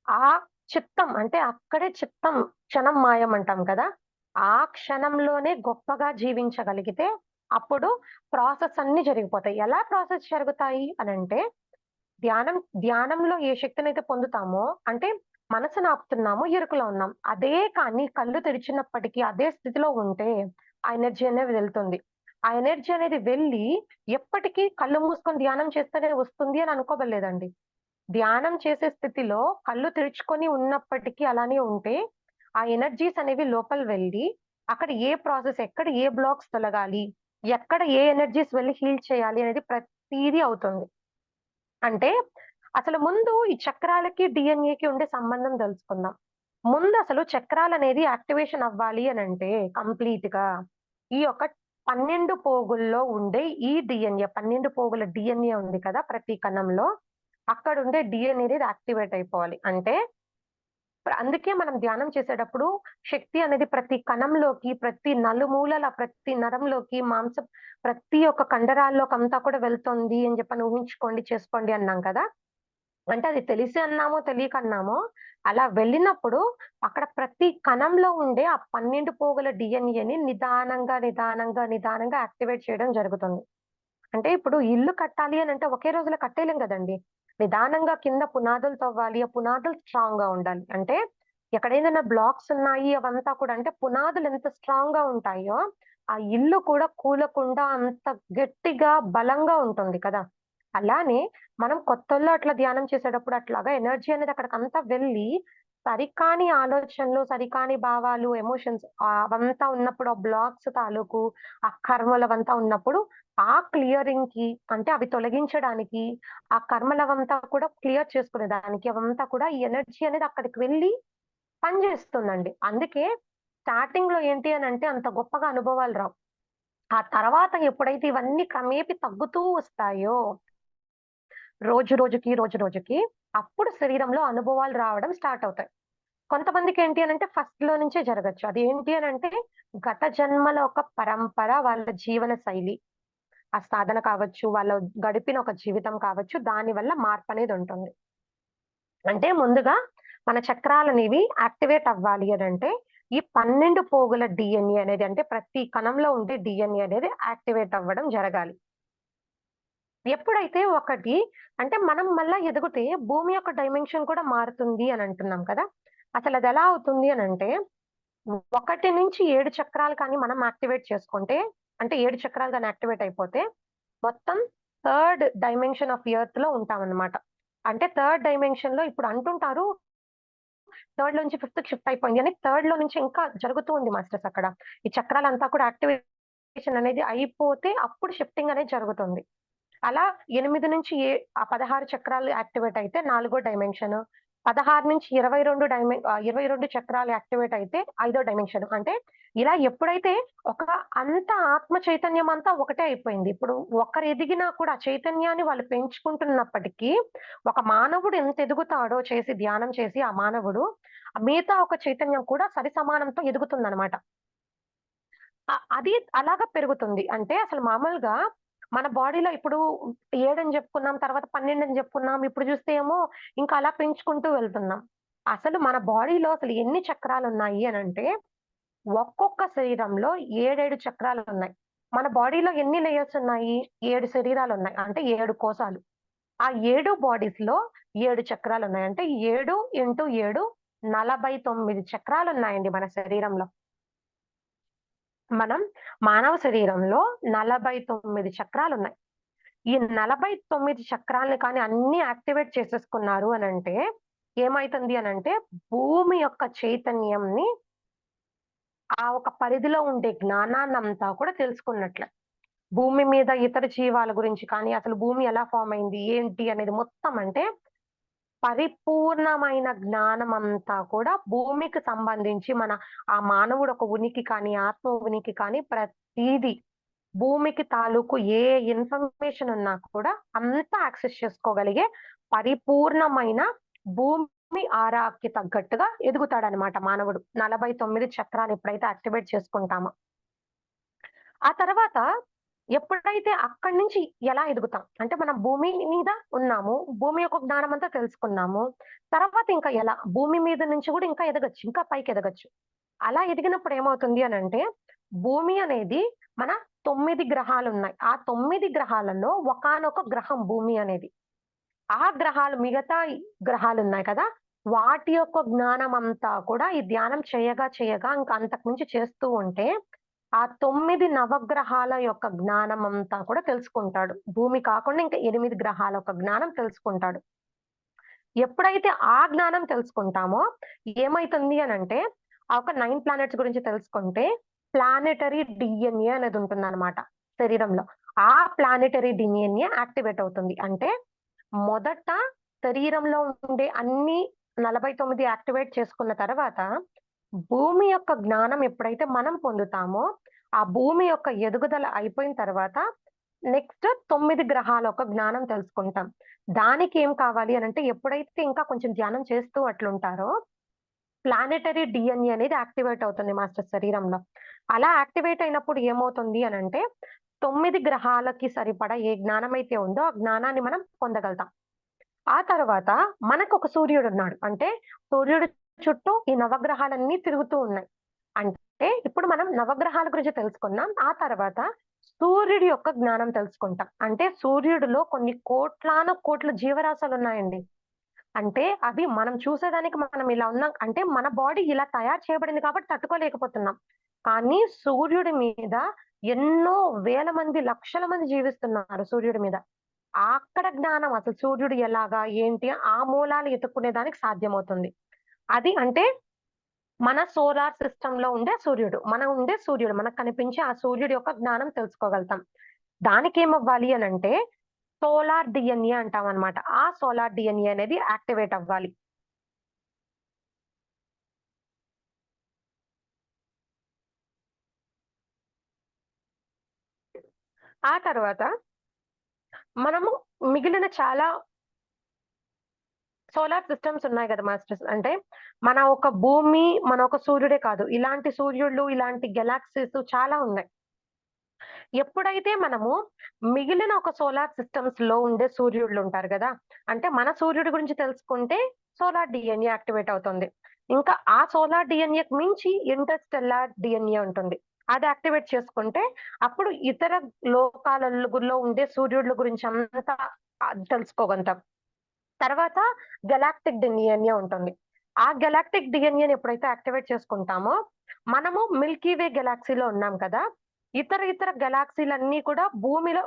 ఆ చిత్తం అంటే అక్కడే చిత్తం క్షణం మాయం అంటాం కదా! ఆ క్షణంలోనే గొప్పగా జీవించగలిగితే అప్పుడు ప్రాసెస్ అన్నీ జరిగిపోతాయి. ఎలా ప్రాసెస్ జరుగుతాయి అనంటే ధ్యానంలో ఏ శక్తినైతే పొందుతామో అంటే మనసుని ఆపుతున్నాము, ఎరుకలో ఉన్నాం. అదే కానీ కళ్ళు తెరిచినప్పటికీ అదే స్థితిలో ఉంటే ఆ ఎనర్జీ అనేది వెళ్తుంది. ఆ ఎనర్జీ అనేది వెళ్ళి ఎప్పటికీ కళ్ళు మూసుకొని ధ్యానం చేస్తేనే వస్తుంది అని అనుకోబల్లేదండి. ధ్యానం చేసే స్థితిలో కళ్ళు తెరుచుకొని ఉన్నప్పటికీ అలానే ఉంటే, ఆ ఎనర్జీస్ అనేవి లోపల వెళ్ళి, అక్కడ ఏ ప్రాసెస్ ఎక్కడ ఏ బ్లాక్స్ తొలగాలి, ఎక్కడ ఏ ఎనర్జీస్ వెళ్లి హీల్ చేయాలి అనేది ప్రతీదీ అవుతుంది. అంటే అసలు ముందు ఈ చక్రాలకి, డీఎన్ఏకి ఉండే సంబంధం దెలుసుకుందాం. ముందసలు చక్రాలనేది యాక్టివేషన్ అవ్వాలి అనంటే కంప్లీట్‌గా ఈ యొక్క 12 పోగుల్లో ఉండే ఈ డీఎన్ఏ 12 పోగుల డీఎన్ఏ ఉంది కదా! ప్రతి కణంలో. అక్కడుండే డీఎన్ఏ అనేది యాక్టివేట్ అయిపోవాలి. అంటే అందుకే మనం ధ్యానం చేసేటప్పుడు శక్తి అనేది ప్రతి కణంలోకి, ప్రతి నలుమూలల, ప్రతి నరంలోకి, ప్రతి ఒక్క కండరాల్లోకంతా కూడా వెళ్తుంది అని చెప్పని ఊహించుకోండి, చేసుకోండి అన్నాం కదా! అంటే అది తెలిసి అన్నామో, తెలియక అన్నామో, అలా వెళ్ళినప్పుడు అక్కడ ప్రతి కణంలో ఉండే ఆ 12 పోగుల డీఎన్ఏని నిదానంగా, నిదానంగా, నిదానంగా యాక్టివేట్ చేయడం జరుగుతుంది. అంటే ఇప్పుడు ఇల్లు కట్టాలి అనంటే ఒకే రోజులో కట్టేయలేం గదండీ! నిదానంగా కింద పునాదులు తవ్వాలి. ఆ పునాదులు స్ట్రాంగ్‌గా ఉండాలి. అంటే ఎక్కడేదైనా బ్లాక్స్ ఉన్నాయి అవంతా కూడా అంటే పునాదులు ఎంత స్ట్రాంగ్‌గా ఉంటాయో, ఆ ఇల్లు కూడా కూలకుండా అంత గట్టిగా, బలంగా ఉంటుంది కదా! అలానే మనం కొత్తల్లో అట్లా ధ్యానం చేసేటప్పుడు అట్లాగా ఎనర్జీ అనేది అక్కడికంతా వెళ్ళి, సరికాని ఆలోచనలు, సరికాని భావాలు, ఎమోషన్స్ అవంతా ఉన్నప్పుడు ఆ బ్లాక్స్ తాలూకు ఆ కర్మలవంతా ఉన్నప్పుడు ఆ క్లియరింగ్‌కి అంటే అవి తొలగించడానికి, ఆ కర్మలవంతా కూడా క్లియర్ చేసుకునేదానికి అవంతా కూడా ఈ ఎనర్జీ అనేది అక్కడికి వెళ్లి పనిచేస్తుందండి. అందుకే స్టార్టింగ్‌లో ఏంటి అనంటే అంత గొప్పగా అనుభవాలు రావు. ఆ తర్వాత ఎప్పుడైతే ఇవన్నీ క్రమేపీ తగ్గుతూ వస్తాయో, రోజు రోజుకి అప్పుడు శరీరంలో అనుభవాలు రావడం స్టార్ట్ అవుతాయి. కొంతమందికేంటి అనంటే ఫస్ట్‌లో నుంచే జరగొచ్చు. అదేంటి అనంటే గత జన్మల ఒక పరంపర, వాళ్ళ జీవన శైలి. ఆ సాధన కావచ్చు, వాళ్ళు గడిపిన ఒక జీవితం కావచ్చు, దాని వల్ల మార్పనేదుంటుంది. అంటే ముందుగా మన చక్రాలనేవి యాక్టివేట్ అవ్వాలి అనంటే, ఈ 12 పోగుల డీఎన్ఏ అనేది అంటే ప్రతి కణంలో ఉండే డీఎన్ఏ అనేది యాక్టివేట్ అవ్వడం జరగాలి. ఎప్పుడైతే ఒకటి అంటే మనం మళ్ళా ఎదిగితే భూమి యొక్క డైమెన్షన్ కూడా మారుతుంది అని అంటున్నాం కదా! అసలదెలా అవుతుంది అనంటే 1-7 చక్రాలు కానీ మనం యాక్టివేట్ చేసుకుంటే, అంటే 7 చక్రాలు గాని యాక్టివేట్ అయిపోతే, మొత్తం థర్డ్ డైమెన్షన్ ఆఫ్ ఎర్త్‌లో ఉంటామనమాట. అంటే థర్డ్ డైమెన్షన్‌లో ఇప్పుడు అంటుంటారు, థర్డ్‌లో నుంచి ఫిఫ్త్‌కి షిఫ్ట్ అయిపోయింది అని. థర్డ్‌లో నుంచి ఇంకా జరుగుతూ ఉంది మాస్టర్స్ అక్కడ. ఈ చక్రాలంతా కూడా యాక్టివేషన్ అనేది అయిపోతే అప్పుడు షిఫ్టింగ్ అనేది జరుగుతుంది. అలా 8 నుంచి ఆ 16 చక్రాలు యాక్టివేట్ అయితే నాలుగో డైమెన్షన్. 16-22 చక్రాలు యాక్టివేట్ అయితే ఐదో డైమెన్షన్. అంటే ఇలా ఎప్పుడైతే అంత ఆత్మ చైతన్యం అంతా ఒకటే అయిపోయింది. ఇప్పుడు ఒకరు ఎదిగినా కూడా చైతన్యాన్ని వాళ్ళు పెంచుకుంటున్నప్పటికీ, ఒక మానవుడు ఎంత ఎదుగుతాడో ధ్యానం చేసి ఆ మానవుడు, మిగతా ఒక చైతన్యం కూడా సమానంతో ఎదుగుతుందనమాట. అది అలాగా పెరుగుతుంది. అంటే అసలు మామూలుగా మన బాడీలో ఇప్పుడు 7 అని చెప్పుకున్నాం. తర్వాత 12 అని చెప్పుకున్నాం. ఇప్పుడు చూస్తే ఏమో ఇంకా అలా పెంచుకుంటూ వెళ్తున్నాం. అసలు మన బాడీలో అసలు ఎన్ని చక్రాలున్నాయి అనంటే, ఒక్కొక్క శరీరంలో 7 చక్రాలున్నాయి. మన బాడీలో ఎన్ని లేయర్స్ ఉన్నాయి? 7 శరీరాలున్నాయి. అంటే 7 కోశాలు. ఆ 7 బాడీస్‌లో 7 చక్రాలున్నాయి. అంటే 7 ఇంటూ 7 49 చక్రాలున్నాయండి మన శరీరంలో. మనం మానవ శరీరంలో 49 చక్రాలున్నాయి. ఈ 49 చక్రాల్ని కానీ అన్నీ యాక్టివేట్ చేసేసుకున్నారు అనంటే, ఏమైతుంది అనంటే, భూమి యొక్క చైతన్యంని ఒక పరిధిలో ఉండే జ్ఞానాన్నంతా కూడా తెలుసుకున్నట్లే. భూమి మీద ఇతర జీవాల గురించి కానీ, అసలు భూమి ఎలా ఫార్మ్ అయింది, ఏంటి అనేది మొత్తం అంటే పరిపూర్ణమైన జ్ఞానమంతా కూడా భూమికి సంబంధించి ఆ మానవుడు ఒక ఉనికి కానీ, ఆత్మ ఉనికి కానీ ప్రతీదీ భూమికి తాలూకు ఏ ఇన్ఫర్మేషన్ ఉన్నా కూడా అంతా యాక్సెస్ చేసుకోగలిగే పరిపూర్ణమైన భూమి ఆరాకి తగ్గట్టుగా ఎదుగుతాడనమాట మానవుడు. 49 చక్రాలు ఎప్పుడైతే యాక్టివేట్ చేసుకుంటామో. ఆ తర్వాత ఎప్పుడైతే అక్కడి నుంచి ఎలా ఎదుగుతాం? అంటే మనం భూమి మీద ఉన్నాము. భూమి యొక్క జ్ఞానం అంతా తెలుసుకున్నాము. తర్వాత ఇంకా ఎలా? భూమి మీద నుంచి గూడా ఇంకా ఎదగొచ్చు. ఇంకా పైకెదగొచ్చు. అలా ఎదిగినప్పుడు ఏమవుతుంది అనంటే, భూమి అనేది మన 9 గ్రహాలున్నాయి. ఆ 9 గ్రహాలలో ఒకానొక గ్రహం భూమి అనేది. ఆ గ్రహాలు మిగతా గ్రహాలున్నాయి కదా! వాటి యొక్క జ్ఞానమంతా కూడా ఈ ధ్యానం చేయగా ఇంకా అంతకు మించి చేస్తూ ఉంటే ఆ 9 నవగ్రహాల యొక్క జ్ఞానమంతా కూడా తెలుసుకుంటాడు. భూమి కాకుండా ఇంకా 8 గ్రహాల యొక్క జ్ఞానం తెలుసుకుంటాడు. ఎప్పుడైతే ఆ జ్ఞానం తెలుసుకుంటామో ఏమైతుంది అనంటే, ఆ ఒక 9 ప్లానెట్స్ గురించి తెలుసుకుంటే, ప్లానెటరీ డీఎన్ఏ అనేది ఉంటుందన్నమాట శరీరంలో. ఆ ప్లానెటరీ డీఎన్ఏ యాక్టివేట్ అవుతుంది. అంటే మొదట శరీరంలో ఉండే అన్ని 49 యాక్టివేట్ చేసుకున్న తర్వాత, భూమి యొక్క జ్ఞానం ఎప్పుడైతే మనం పొందుతామో, ఆ భూమి యొక్క ఎదుగుదల అయిపోయిన తర్వాత, నెక్స్ట్ 9 గ్రహాల యొక్క జ్ఞానం తెలుసుకుంటాం. దానికి ఏం కావాలి అనంటే, ఎప్పుడైతే ఇంకా కొంచెం ధ్యానం చేస్తూ అట్లుంటారో, ప్లానెటరీ డీఎన్ఏ అనేది యాక్టివేట్ అవుతుంది మాస్టర్ శరీరంలో. అలా యాక్టివేట్ అయినప్పుడు ఏమవుతుంది అనంటే, 9 గ్రహాలకి సరిపడా ఏ జ్ఞానమైతే ఉందో, ఆ జ్ఞానాన్ని మనం పొందగలుగుతాం. ఆ తర్వాత మనకొక సూర్యుడున్నాడు. అంటే సూర్యుడు చుట్టూ ఈ నవగ్రహాలన్నీ తిరుగుతూ ఉన్నాయి. అంటే ఇప్పుడు మనం నవగ్రహాల గురించి తెలుసుకున్నాం. ఆ తర్వాత సూర్యుడి యొక్క జ్ఞానం తెలుసుకుంటాం. అంటే సూర్యుడిలో కొన్ని కోట్ల జీవరాశులున్నాయండి. అంటే అవి మనం చూసేదానికి మనం ఇలా ఉన్నాం. అంటే మన బాడీ ఇలా తయారు చేయబడింది కాబట్టి తట్టుకోలేకపోతున్నాం. కానీ సూర్యుడి మీద ఎన్నో వేల మంది, లక్షల మంది జీవిస్తున్నారు సూర్యుడి మీద. అక్కడ జ్ఞానం అసలు సూర్యుడు ఎలాగా? ఏంటి? ఆ మూలాలు ఎతుక్కునే దానికి సాధ్యమవుతుంది. అది అంటే మన సోలార్ సిస్టమ్‌లో ఉండే సూర్యుడు. మనకు కనిపించే ఆ సూర్యుడి యొక్క జ్ఞానం తెలుసుకోగలుగుతాం. దానికేమవ్వాలి అనంటే సోలార్ డీఎన్ఏ అంటామనమాట. ఆ సోలార్ డీఎన్ఏ అనేది యాక్టివేట్ అవ్వాలి. ఆ తర్వాత మనము మిగిలిన చాలా సోలార్ సిస్టమ్స్ ఉన్నాయి గదా! మాస్టర్స్. అంటే మన ఒక భూమి, మన ఒక సూర్యుడే కాదు. ఇలాంటి సూర్యుళ్ళు, ఇలాంటి గెలాక్సీస్ చాలా ఉన్నాయి. ఎప్పుడైతే మనము మిగిలిన ఒక సోలార్ సిస్టమ్స్‌లో ఉండే సూర్యుడులుంటారు గదా! అంటే మన సూర్యుడి గురించి తెలుసుకుంటే సోలార్ డీఎన్ఏ యాక్టివేట్ అవుతుంది. ఇంకా ఆ సోలార్ డీఎన్ఏకి మించి ఇంటర్‌స్టెల్లార్ డీఎన్ఏ ఉంటుంది. అది యాక్టివేట్ చేసుకుంటే అప్పుడు ఇతర లోకాలలో ఉండే సూర్యుడుల గురించి అంతా తెలుసుకోగలుగుతాం. తర్వాత గెలాక్టిక్ డీఎన్ఏ ఉంటుంది. ఆ గెలాక్టిక్ డీఎన్ఏని ఎప్పుడైతే యాక్టివేట్ చేసుకుంటామో, మనము మిల్కీ వే గెలాక్సీలో ఉన్నాం కదా! ఇతర గెలాక్సీలన్నీ కూడా భూమిలో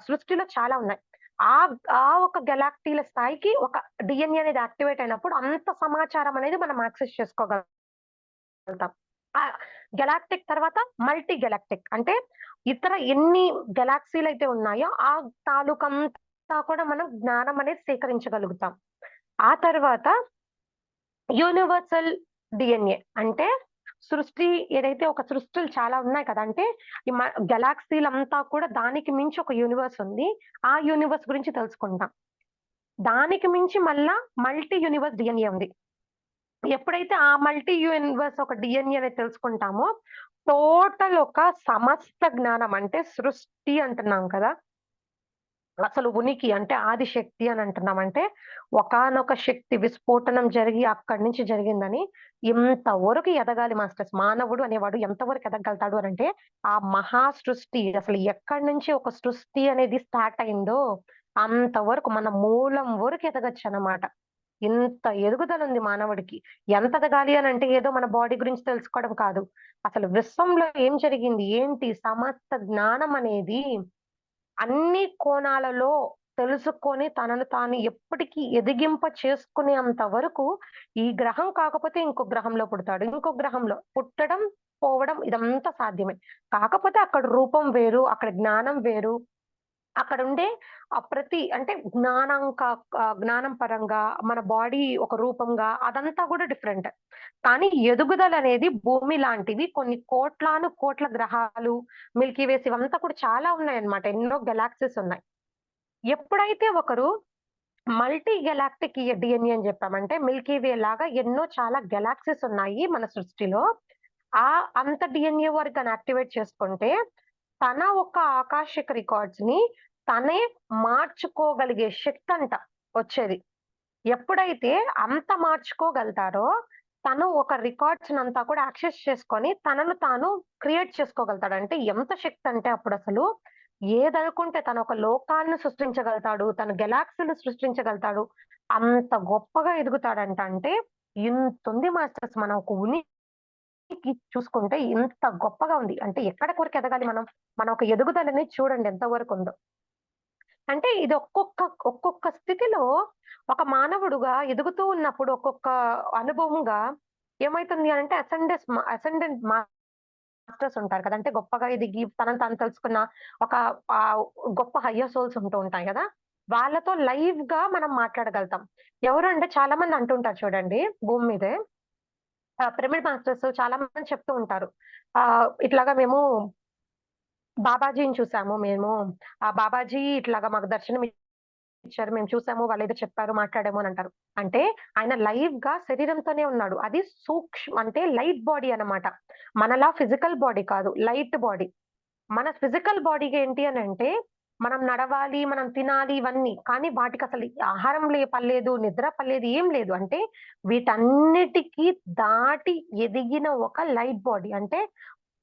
సృష్టిలో చాలా ఉన్నాయి. ఆ ఆ ఒక గెలాక్టీల స్థాయికి ఒక డీఎన్ఏ అనేది యాక్టివేట్ అయినప్పుడు అంత సమాచారం అనేది మనం యాక్సెస్ చేసుకోగలుగుతాం. ఆహ్, గెలాక్టిక్ తర్వాత మల్టీ గెలాక్టిక్ అంటే ఇతర ఎన్ని గెలాక్సీలయితే ఉన్నాయో ఆ తాలూకంతా కూడా మనం జ్ఞానం అనేది సేకరించగలుగుతాం. ఆ తర్వాత యూనివర్సల్ డిఎన్ఏ అంటే సృష్టి ఏదైతే ఒక సృష్టులు చాలా ఉన్నాయి కదా! అంటే ఈ గెలాక్సీలంతా కూడా దానికి మించి ఒక యూనివర్స్ ఉంది. ఆ యూనివర్స్ గురించి తెలుసుకుంటాం. దానికి మించి మళ్ళా మల్టీ యూనివర్స్ డిఎన్ఏ ఉంది. ఎప్పుడైతే ఆ మల్టీ యూనివర్స్ ఒక డిఎన్ఏ అనేది తెలుసుకుంటామో, టోటల్ ఒక సమస్త జ్ఞానం అంటే సృష్టి అంటున్నాం కదా! అసలు ఉనికి అంటే ఆదిశక్తి అని అంటున్నాం. అంటే ఒకానొక శక్తి విస్ఫోటనం జరిగి అక్కడి నుంచి జరిగిందని ఇంతవరకు ఎదగాలి మాస్టర్స్. మానవుడు అనేవాడు ఎంతవరకు ఎదగలుగుతాడు అనంటే, ఆ మహా సృష్టి అసలు ఎక్కడి నుంచి ఒక సృష్టి అనేది స్టార్ట్ అయిందో, అంతవరకు మన మూలం వరకు ఎదగొచ్చనమాట. ఇంత ఎదుగుదలుంది మానవుడికి. ఎంత ఎదగాలి అనంటే ఏదో మన బాడీ గురించి తెలుసుకోవడం కాదు. అసలు విశ్వంలో ఏం జరిగింది? ఏంటి? సమస్త జ్ఞానం అనేది అన్ని కోణాలలో తెలుసుకొని తనను తాను ఎప్పటికి ఎదిగింప చేసుకునేంత వరకు ఈ గ్రహం కాకపోతే ఇంకో గ్రహంలో పుడతాడు. ఇంకో గ్రహంలో పుట్టడం, పోవడం ఇదంతా సాధ్యమే. కాకపోతే అక్కడ రూపం వేరు, అక్కడ జ్ఞానం వేరు. అక్కడుండే ప్రతి అంటే జ్ఞానం పరంగా, మన బాడీ ఒక రూపంగా అదంతా గూడా డిఫరెంట్. కానీ ఎదుగుదలనేది భూమి లాంటివి కొన్ని కోట్లాను కోట్ల గ్రహాలు, మిల్కీ వేస్ ఇవంతా కూడా చాలా ఉన్నాయన్నమాట. ఎన్నో గెలాక్సీస్ ఉన్నాయి. ఎప్పుడైతే ఒకరు మల్టీ గెలాక్టిక్ డిఎన్ఏ అని జెప్పామంటే మిల్కీ వే లాగా ఎన్నో చాలా గెలాక్సీస్ ఉన్నాయి మన సృష్టిలో. అంత డిఎన్ఏ వరకు గాని యాక్టివేట్ చేసుకుంటే తన ఒక ఆకాశిక రికార్డ్స్‌ని తనే మార్చుకోగలిగే శక్తంట వచ్చేది. ఎప్పుడైతే అంత మార్చుకోగలుగుతారో, తను ఒక రికార్డ్స్‌నంతా కూడా యాక్సెస్ చేసుకొని, తనను తాను క్రియేట్ చేసుకోగలుగుతాడు. అంటే ఎంత శక్తంటే అప్పుడసలు, ఏదనుకుంటే తను ఒక లోకాన్ని సృష్టించగలుగుతాడు. తను గెలాక్సీలు సృష్టించగలుగుతాడు. అంత గొప్పగా ఎదుగుతాడంట. అంటే ఇంతుంది మాస్టర్స్ మన ఒక చూసుకుంటే ఇంత గొప్పగా ఉంది. అంటే ఎక్కడి వరకు ఎదగాలి మనం? మన ఒక ఎదుగుదలని చూడండి ఎంత వరకుందో. అంటే ఇది ఒక్కొక్క స్థితిలో ఒక మానవుడుగా ఎదుగుతూ ఉన్నప్పుడు ఒక్కొక్క అనుభవంగా ఏమైతుంది అనంటే అసెండెంట్ మాస్టర్స్ ఉంటారు కదా! అంటే గొప్పగా ఎదిగి తనను తాను తెలుసుకున్న ఒక గొప్ప హయ్యర్ సోల్స్ ఉంటూ ఉంటాయి గదా! వాళ్ళతో లైవ్‌గా మనం మాట్లాడగలుగుతాం. ఎవరు అంటే చాలా మంది అంటుంటారు చూడండి భూమి మీదే పిరమిడ్ మాస్టర్స్ చాలా మంది చెప్తూ ఉంటారు. ఇట్లాగా మేము బాబాజీని చూసాము మేము. ఆ బాబాజీ ఇట్లాగా మాకు దర్శనం ఇచ్చారు. మేము చూసాము. వాళ్ళేదో చెప్పారు, మాట్లాడాము అని అంటారు. అంటే ఆయన లైవ్‌గా శరీరంతోనే ఉన్నాడు. అది అంటే లైట్ బాడీ అన్నమాట. మనలా ఫిజికల్ బాడీ కాదు. Light body. మన ఫిజికల్ బాడీకి ఏంటి అనంటే, మనం నడవాలి, మనం తినాలి ఇవన్నీ. కానీ వాటికసలు ఆహారం పల్లేదు, నిద్ర పల్లేదు, ఏం లేదు. అంటే వీటన్నిటికి దాటి ఎదిగిన ఒక లైట్ బాడీ. అంటే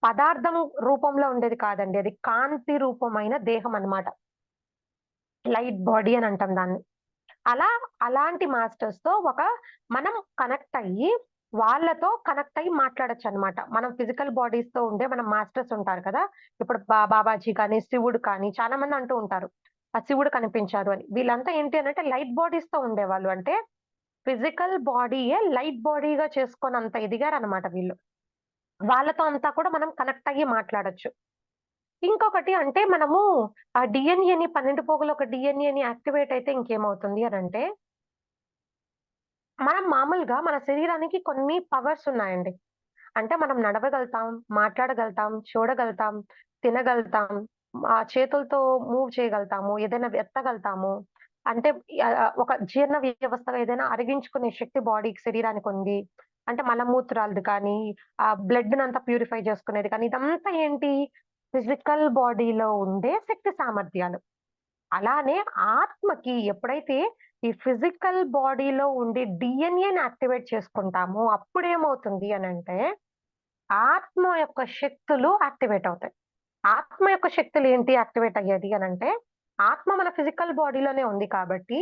పదార్థం రూపంలో ఉండేది కాదండి. అది కాంతి రూపమైన దేహం అన్నమాట. లైట్ బాడీ అని అంటాం దాన్ని. అలా అలాంటి మాస్టర్స్‌తో మనం కనెక్ట్ అయ్యి, వాళ్ళతో కనెక్ట్ అయ్యి మాట్లాడొచ్చనమాట. మనం ఫిజికల్ బాడీస్‌తో ఉండే మనం మాస్టర్స్ ఉంటారు కదా! ఇప్పుడు బాబాజీ కానీ, శివుడు కానీ చాలా మంది అంటూ ఉంటారు. ఆ శివుడు కనిపించారు అని. వీళ్ళంతా ఏంటి అనంటే లైట్ బాడీస్‌తో ఉండేవాళ్ళు. అంటే ఫిజికల్ బాడీయే లైట్ బాడీగా చేసుకొనంత ఎదిగారనమాట వీళ్ళు. వాళ్ళతో అంతా కూడా మనం కనెక్ట్ అయ్యి మాట్లాడొచ్చు. ఇంకొకటి అంటే మనము ఆ డీఎన్ఏని 12 పోగులు ఒక డీఎన్ఏని యాక్టివేట్ అయితే ఇంకేమవుతుంది అనంటే, మనం మామూలుగా మన శరీరానికి కొన్ని పవర్స్ ఉన్నాయండి. అంటే మనం నడవగలుగుతాం, మాట్లాడగలుగుతాం, చూడగలుగుతాం, తినగలుగుతాం, చేతులతో మూవ్ చేయగలుగుతాము, ఏదైనా ఎత్తగలుగుతాము. అంటే ఒక జీర్ణ వ్యవస్థ ఏదైనా అరిగించుకునే శక్తి శరీరానికుంది. అంటే మలమూత్రాలది కానీ, బ్లడ్‌నంతా ప్యూరిఫై చేసుకునేది కానీ, ఇదంతా ఏంటి ఫిజికల్ బాడీలో ఉండే శక్తి సామర్థ్యాలు. అలానే ఆత్మకి ఎప్పుడైతే ఈ ఫిజికల్ బాడీలో ఉండే డీఎన్ఏని యాక్టివేట్ చేసుకుంటామో అప్పుడేమవుతుంది అనంటే, ఆత్మ యొక్క శక్తులు యాక్టివేట్ అవుతాయి. ఆత్మ యొక్క శక్తులు ఏంటి యాక్టివేట్ అయ్యేది అనంటే, ఆత్మ మన ఫిజికల్ బాడీలోనే ఉంది కాబట్టి,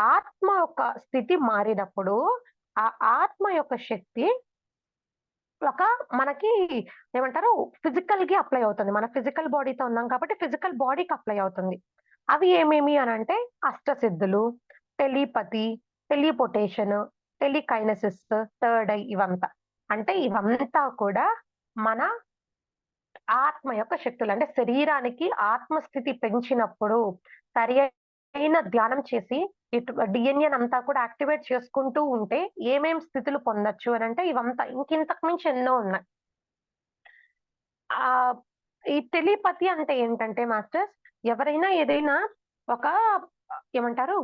ఆత్మ యొక్క స్థితి మారినప్పుడు, ఆ ఆత్మ యొక్క శక్తి ఒక మనకి ఏమంటారు ఫిజికల్‌కి అప్లై అవుతుంది. మన ఫిజికల్ బాడీతో ఉన్నాం కాబట్టి ఫిజికల్ బాడీకి అప్లై అవుతుంది. అవి ఏమేమి అనంటే అష్టసిద్ధులు, టెలిపతి, టెలిపోటేషన్, టెలికైనెసిస్, థర్డ్ ఐ ఇవంతా. అంటే ఇవంతా కూడా మన ఆత్మ యొక్క శక్తులు. అంటే శరీరానికి ఆత్మస్థితి పెంచినప్పుడు సరి అయినా ధ్యానం చేసి ఇటు డిఎన్ఏనంతా కూడా యాక్టివేట్ చేసుకుంటూ ఉంటే ఏమేం స్థితులు పొందొచ్చు అనంటే ఇవంతా. ఇంకింతకు మించి ఎన్నో ఉన్నాయి. ఆహ్, ఈ టెలిపతి అంటే ఏంటంటే మాస్టర్స్, ఎవరైనా ఏదైనా ఒక ఏమంటారు?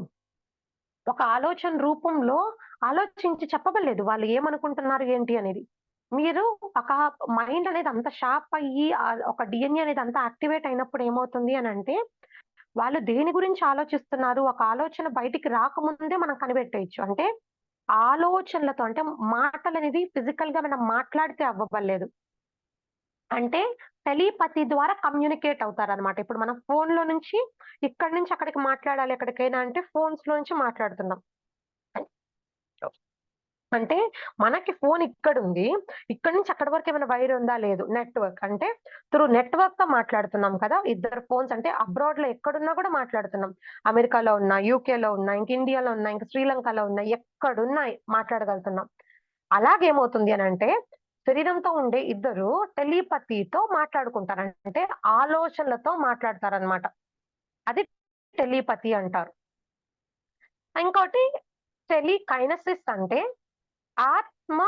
ఒక ఆలోచన రూపంలో ఆలోచించి చెప్పబడలేదు. వాళ్ళు ఏమనుకుంటున్నారు ఏంటి అనేది. మీరు ఒక మైండ్ అనేది అంత షార్ప్ అయ్యి ఒక డిఎన్ఏ అనేది అంతా యాక్టివేట్ అయినప్పుడు ఏమవుతుంది అనంటే, వాళ్ళు దేని గురించి ఆలోచిస్తున్నారు, ఒక ఆలోచన బయటికి రాకముందే మనం కనిపెట్టేయొచ్చు. అంటే ఆలోచనలతో అంటే మాటలనేది ఫిజికల్‌గా మనం మాట్లాడితే అవ్వబల్లేదు. అంటే టెలిపతి ద్వారా కమ్యూనికేట్ అవుతారనమాట. ఇప్పుడు మనం ఫోన్‌లో నుంచి ఇక్కడి నుంచి అక్కడికి మాట్లాడాలి ఎక్కడికైనా అంటే ఫోన్స్‌లో నుంచి మాట్లాడుతున్నాం. అంటే మనకి ఫోన్ ఇక్కడుంది. ఇక్కడి నుంచి అక్కడి వరకు ఏమైనా వైర్ ఉందా? లేదు. నెట్‌వర్క్ అంటే త్రూ నెట్‌వర్క్‌తో మాట్లాడుతున్నాం కదా! ఇద్దరు ఫోన్స్ అంటే అబ్రాడ్‌లో ఎక్కడున్నా కూడా మాట్లాడుతున్నాం. అమెరికాలో ఉన్నా, యూకేలో ఉన్నా, ఇంక ఇండియాలో ఉన్నా, ఇంక శ్రీలంకలో ఉన్నా, ఎక్కడున్నా మాట్లాడగలుగుతున్నాం. అలాగేమవుతుంది అనంటే శరీరంతో ఉండే ఇద్దరు టెలిపతితో మాట్లాడుకుంటారు. అంటే ఆలోచనలతో మాట్లాడతారనమాట. అది టెలిపతి అంటారు. ఇంకోటి టెలికైనెసిస్ అంటే ఆత్మ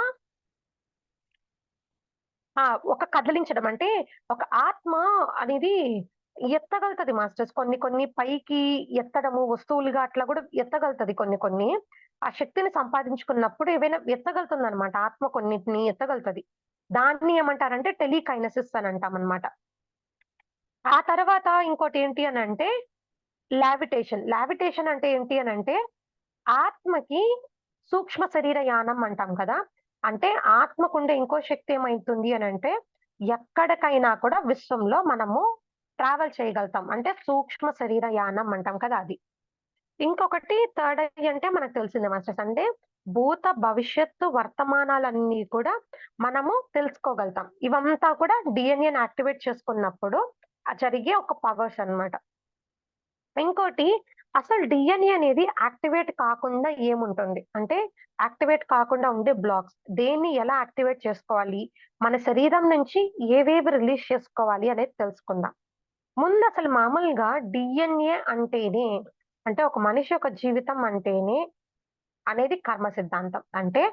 ఆ! ఒక కదిలించడం. అంటే ఒక ఆత్మ అనేది ఎత్తగలుగుతది మాస్టర్స్. కొన్ని కొన్ని పైకి ఎత్తడము, వస్తువులుగా అట్లా గూడా ఎత్తగలుగుతది కొన్ని కొన్ని. ఆ శక్తిని సంపాదించుకున్నప్పుడు ఏవైనా ఎత్తగలుగుతుందనమాట. ఆత్మ కొన్నిటిని ఎత్తగలుగుతది. దాన్ని ఏమంటారంటే టెలికైనెసిస్ అని అంటామనమాట. ఆ తర్వాత ఇంకోటేంటి అనంటే లావిటేషన్. లావిటేషన్ అంటే ఏంటి అనంటే ఆత్మకి సూక్ష్మ శరీర యానం అంటాం కదా! అంటే ఆత్మకుండే ఇంకో శక్తి ఏమైతుంది అనంటే, ఎక్కడికైనా కూడా విశ్వంలో మనము ట్రావెల్ చేయగలుగుతాం. అంటే సూక్ష్మ శరీర యానం అంటాం కదా! అది. ఇంకొకటి థర్డ్ ఐ అంటే మనకు తెలిసిందే మాస్టర్స్. అంటే భూత, భవిష్యత్తు, వర్తమానాలన్నీ కూడా మనము తెలుసుకోగలుగుతాం. ఇవంతా కూడా డీఎన్ఏని యాక్టివేట్ చేసుకున్నప్పుడు జరిగే ఒక పవర్స్ అన్నమాట. ఇంకోటి అసలు డీఎన్ఏ అనేది యాక్టివేట్ కాకుండా ఏముంటుంది? అంటే యాక్టివేట్ కాకుండా ఉండే బ్లాక్స్. దేన్ని ఎలా యాక్టివేట్ చేసుకోవాలి? మన శరీరం నుంచి ఏవేవి రిలీజ్ చేసుకోవాలి అనేది తెలుసుకుందాం. ముందసలు మామూలుగా డీఎన్ఏ అంటేనే అంటే ఒక మనిషి యొక్క జీవితం అంటేనే అనేది కర్మ సిద్ధాంతం. అంటే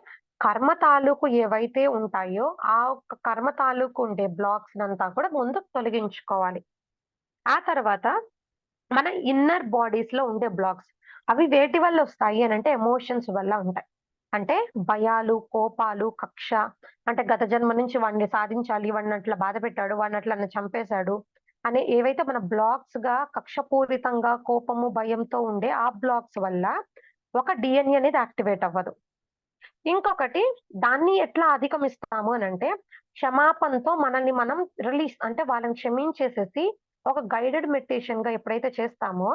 కర్మ తాలూకు ఏవైతే ఉంటాయో ఆ ఒక్క కర్మ తాలూకు ఉండే బ్లాక్స్‌నంతా కూడా ముందు తొలగించుకోవాలి. ఆ తర్వాత మన ఇన్నర్ బాడీస్‌లో ఉండే బ్లాక్స్. అవి వేటి వల్లొస్తాయి అనంటే ఎమోషన్స్ వల్ల ఉంటాయి. అంటే భయాలు, కోపాలు, కక్ష అంటే గత జన్మ నుంచి వాడిని సాధించాలి, వాడినట్లా బాధపెట్టాడు, వాడినట్లా నన్ను చంపేశాడు అని ఏవైతే మన బ్లాక్స్‌గా కక్షపూరితంగా కోపము, భయంతో ఉండే ఆ బ్లాక్స్ వల్ల ఒక డీఎన్ఏ అనేది యాక్టివేట్ అవ్వదు. ఇంకొకటి దాన్ని ఎట్లా అధిగమిస్తాము అనంటే క్షమాపణతో మనల్ని మనం రిలీజ్ అంటే వాళ్ళని క్షమించేసేసి ఒక గైడెడ్ మెడిటేషన్‌గా ఎప్పుడైతే చేస్తామో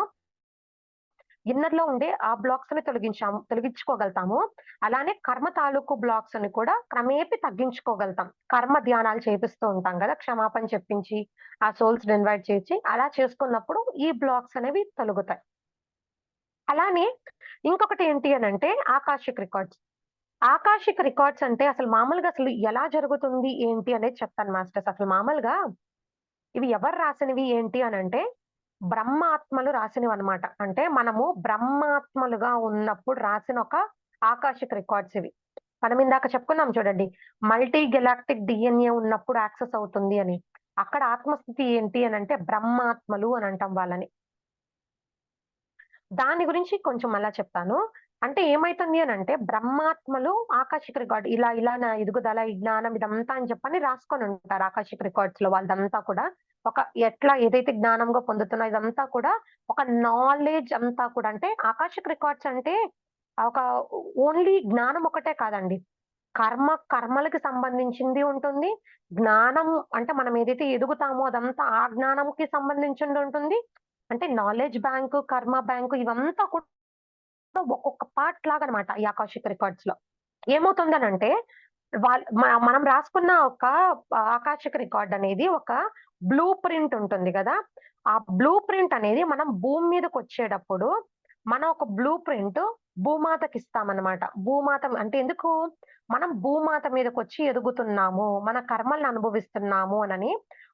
ఇన్నర్‌లో ఉండే ఆ బ్లాక్స్‌ని తొలగించుకోగలుగుతాము. అలానే కర్మ తాలూకు బ్లాక్స్‌ని కూడా క్రమేపీ తగ్గించుకోగలుగుతాం. కర్మ ధ్యానాలు చేపిస్తూ ఉంటాం గదా! క్షమాపణ చెప్పించి, ఆ సోల్స్‌ని ఇన్వైట్ చేసి, అలా చేసుకున్నప్పుడు ఈ బ్లాక్స్ అనేవి తొలగుతాయి. అలానే ఇంకొకటి ఏంటి అనంటే ఆకాషిక్ రికార్డ్స్. ఆకాషిక్ రికార్డ్స్ అంటే అసలు మామూలుగా అసలు ఎలా జరుగుతుంది? ఏంటి? అనేది చెప్తాను మాస్టర్స్. అసలు మామూలుగా ఇవి ఎవరు రాసినవి ఏంటి అనంటే బ్రహ్మాత్మలు రాసినవన్నమాట. అంటే మనము బ్రహ్మాత్మలుగా ఉన్నప్పుడు రాసిన ఒక ఆకాశిక రికార్డ్స్ ఇవి. మనం ఇందాక చెప్పుకున్నాం చూడండి. మల్టీ గెలాక్టిక్ డీఎన్ఏ ఉన్నప్పుడు యాక్సెస్ అవుతుంది అని. అక్కడ ఆత్మస్థితి ఏంటి అనంటే బ్రహ్మాత్మలు అని అంటాం వాళ్ళని. దాని గురించి కొంచెం మళ్ళా చెప్తాను. అంటే ఏమైతుంది అనంటే బ్రహ్మాత్మలు ఆకాశిక రికార్డ్ ఇలా ఇలా నా ఎదుగుదల, ఈ జ్ఞానం ఇదంతా అని చెప్పని రాసుకొనుంటారు ఆకాశిక రికార్డ్స్‌లో వాళ్ళదంతా కూడా. ఒక ఎట్లా ఏదైతే జ్ఞానంగా పొందుతున్నా ఇదంతా కూడా ఒక నాలెడ్జ్ అంతా కూడా అంటే ఆకాశిక రికార్డ్స్ అంటే ఒక ఓన్లీ జ్ఞానం ఒకటే కాదండి. కర్మలకి సంబంధించింది ఉంటుంది. జ్ఞానం అంటే మనం ఏదైతే ఎదుగుతామో అదంతా ఆ జ్ఞానంకి సంబంధించింది ఉంటుంది. అంటే నాలెడ్జ్ బ్యాంకు, కర్మ బ్యాంకు ఇవంతా కూడా ఒక్కొక్క పార్ట్ లాగనమాట ఈ ఆకాషిక్ రికార్డ్స్‌లో. ఏమవుతుందనంటే మనం రాసుకున్న ఒక ఆకాషిక రికార్డ్ అనేది ఒక బ్లూ ప్రింట్ ఉంటుంది గదా! ఆ బ్లూ ప్రింట్ అనేది మనం భూమి మీదకొచ్చేటప్పుడు మన ఒక బ్లూ ప్రింట్ భూమాతకిస్తామనమాట. భూమాత అంటే ఎందుకు? మనం భూమాత మీదకొచ్చి ఎదుగుతున్నాము. మన కర్మలను అనుభవిస్తున్నాము అనని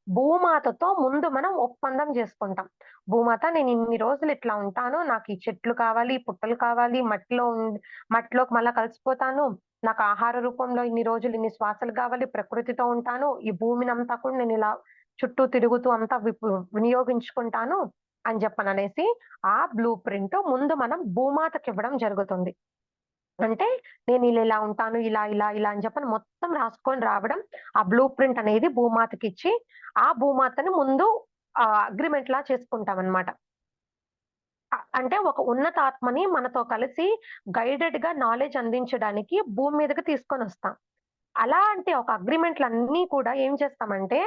భూమాతతో ముందు మనం ఒప్పందం జేసుకుంటాం. భూమాత నేను ఇన్ని రోజులు ఇట్లా ఉంటాను. నాకు ఈ చెట్లు కావాలి, పుట్టలు కావాలి, మట్టిలోకి మళ్ళా కలిసిపోతాను. నాకు ఆహార రూపంలో ఇన్ని రోజులు ఇన్ని శ్వాసలు గావాలి, ప్రకృతితో ఉంటాను. ఈ భూమినంతా కూడా నేనిలా చుట్టూ తిరుగుతూ అంతా వినియోగించుకుంటాను అని జెప్పననేసి ఆ బ్లూ ప్రింట్ ముందు మనం భూమాతకివ్వడం జరుగుతుంది. అంటే నేనిలా ఉంటాను. ఇలా అని చెప్పని మొత్తం రాసుకొని రావడం. ఆ బ్లూ ప్రింట్ అనేది భూమాతకిచ్చి, ఆ భూమాతని ముందు అగ్రీమెంట్‌లా చేసుకుంటామనమాట. అంటే ఒక ఉన్నతాత్మని మనతో కలిసి గైడెడ్‌గా నాలెడ్జ్ అందించడానికి భూమి మీదకి తీసుకొనొస్తాం. అలాంటి ఒక అగ్రీమెంట్‌లన్నీ కూడా ఏం చేస్తామంటే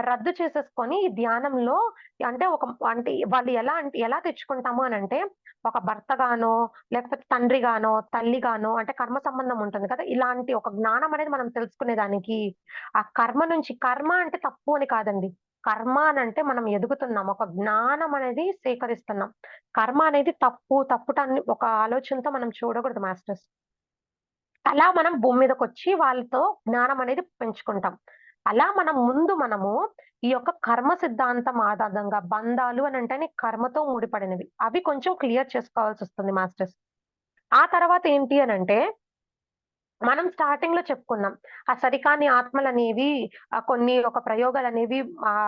రద్దు చేసేసుకొని ఈ ధ్యానంలో అంటే అంటే వాళ్ళు ఎలా తెచ్చుకుంటాము అనంటే, ఒక భర్తగానో, లేకపోతే తండ్రిగానో, తల్లిగానో అంటే కర్మ సంబంధం ఉంటుంది కదా! ఇలాంటి ఒక జ్ఞానం అనేది మనం తెలుసుకునేదానికి, ఆ కర్మ నుంచి కర్మ అంటే తప్పు అని కాదండి. కర్మ అనంటే మనం ఎదుగుతున్నాం. ఒక జ్ఞానం అనేది సేకరిస్తున్నాం. కర్మ అనేది తప్పుటని ఒక ఆలోచనతో మనం చూడకూడదు మాస్టర్స్. అలా మనం భూమి మీదకొచ్చి వాళ్ళతో జ్ఞానం అనేది పెంచుకుంటాం. అలా మనము ఈ యొక్క కర్మ సిద్ధాంతం ఆధారంగా బంధాలు అనంటేనే కర్మతో ముడిపడినవి. అవి కొంచెం క్లియర్ చేసుకోవాల్సొస్తుంది మాస్టర్స్. ఆ తర్వాత ఏంటి అనంటే మనం స్టార్టింగ్‌లో చెప్పుకున్నాం. ఆ సరికాని ఆత్మలనేవి కొన్ని ఒక ప్రయోగాలనేవి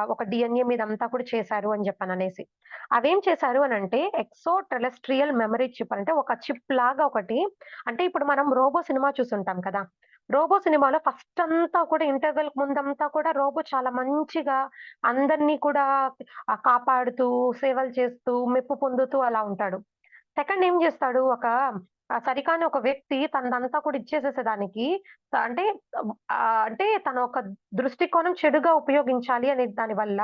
ఒక డీఎన్ఏ మీదంతా కూడా చేశారు అని జెప్పననేసి. అవేం చేశారు అనంటే ఎక్సో టెరెస్ట్రియల్ మెమరీ చిప్ అంటే ఒక చిప్ లాగా ఒకటి అంటే ఇప్పుడు మనం 'రోబో' సినిమా చూసుంటాం కదా! 'రోబో' సినిమాలో ఫస్ట్ అంతా కూడా ఇంటర్వెల్‌కి ముందంతా కూడా రోబో చాలా మంచిగా అందరిని కూడా కాపాడుతూ, సేవలు చేస్తూ, మెప్పు పొందుతూ అలా ఉంటాడు. సెకండ్ ఏం జేస్తాడు సరికాని ఒక వ్యక్తి తనదంతా కూడా ఇచ్చేసేసేదానికి అంటే అంటే తన ఒక దృష్టికోణం చెడుగా ఉపయోగించాలి అనే దాని వల్ల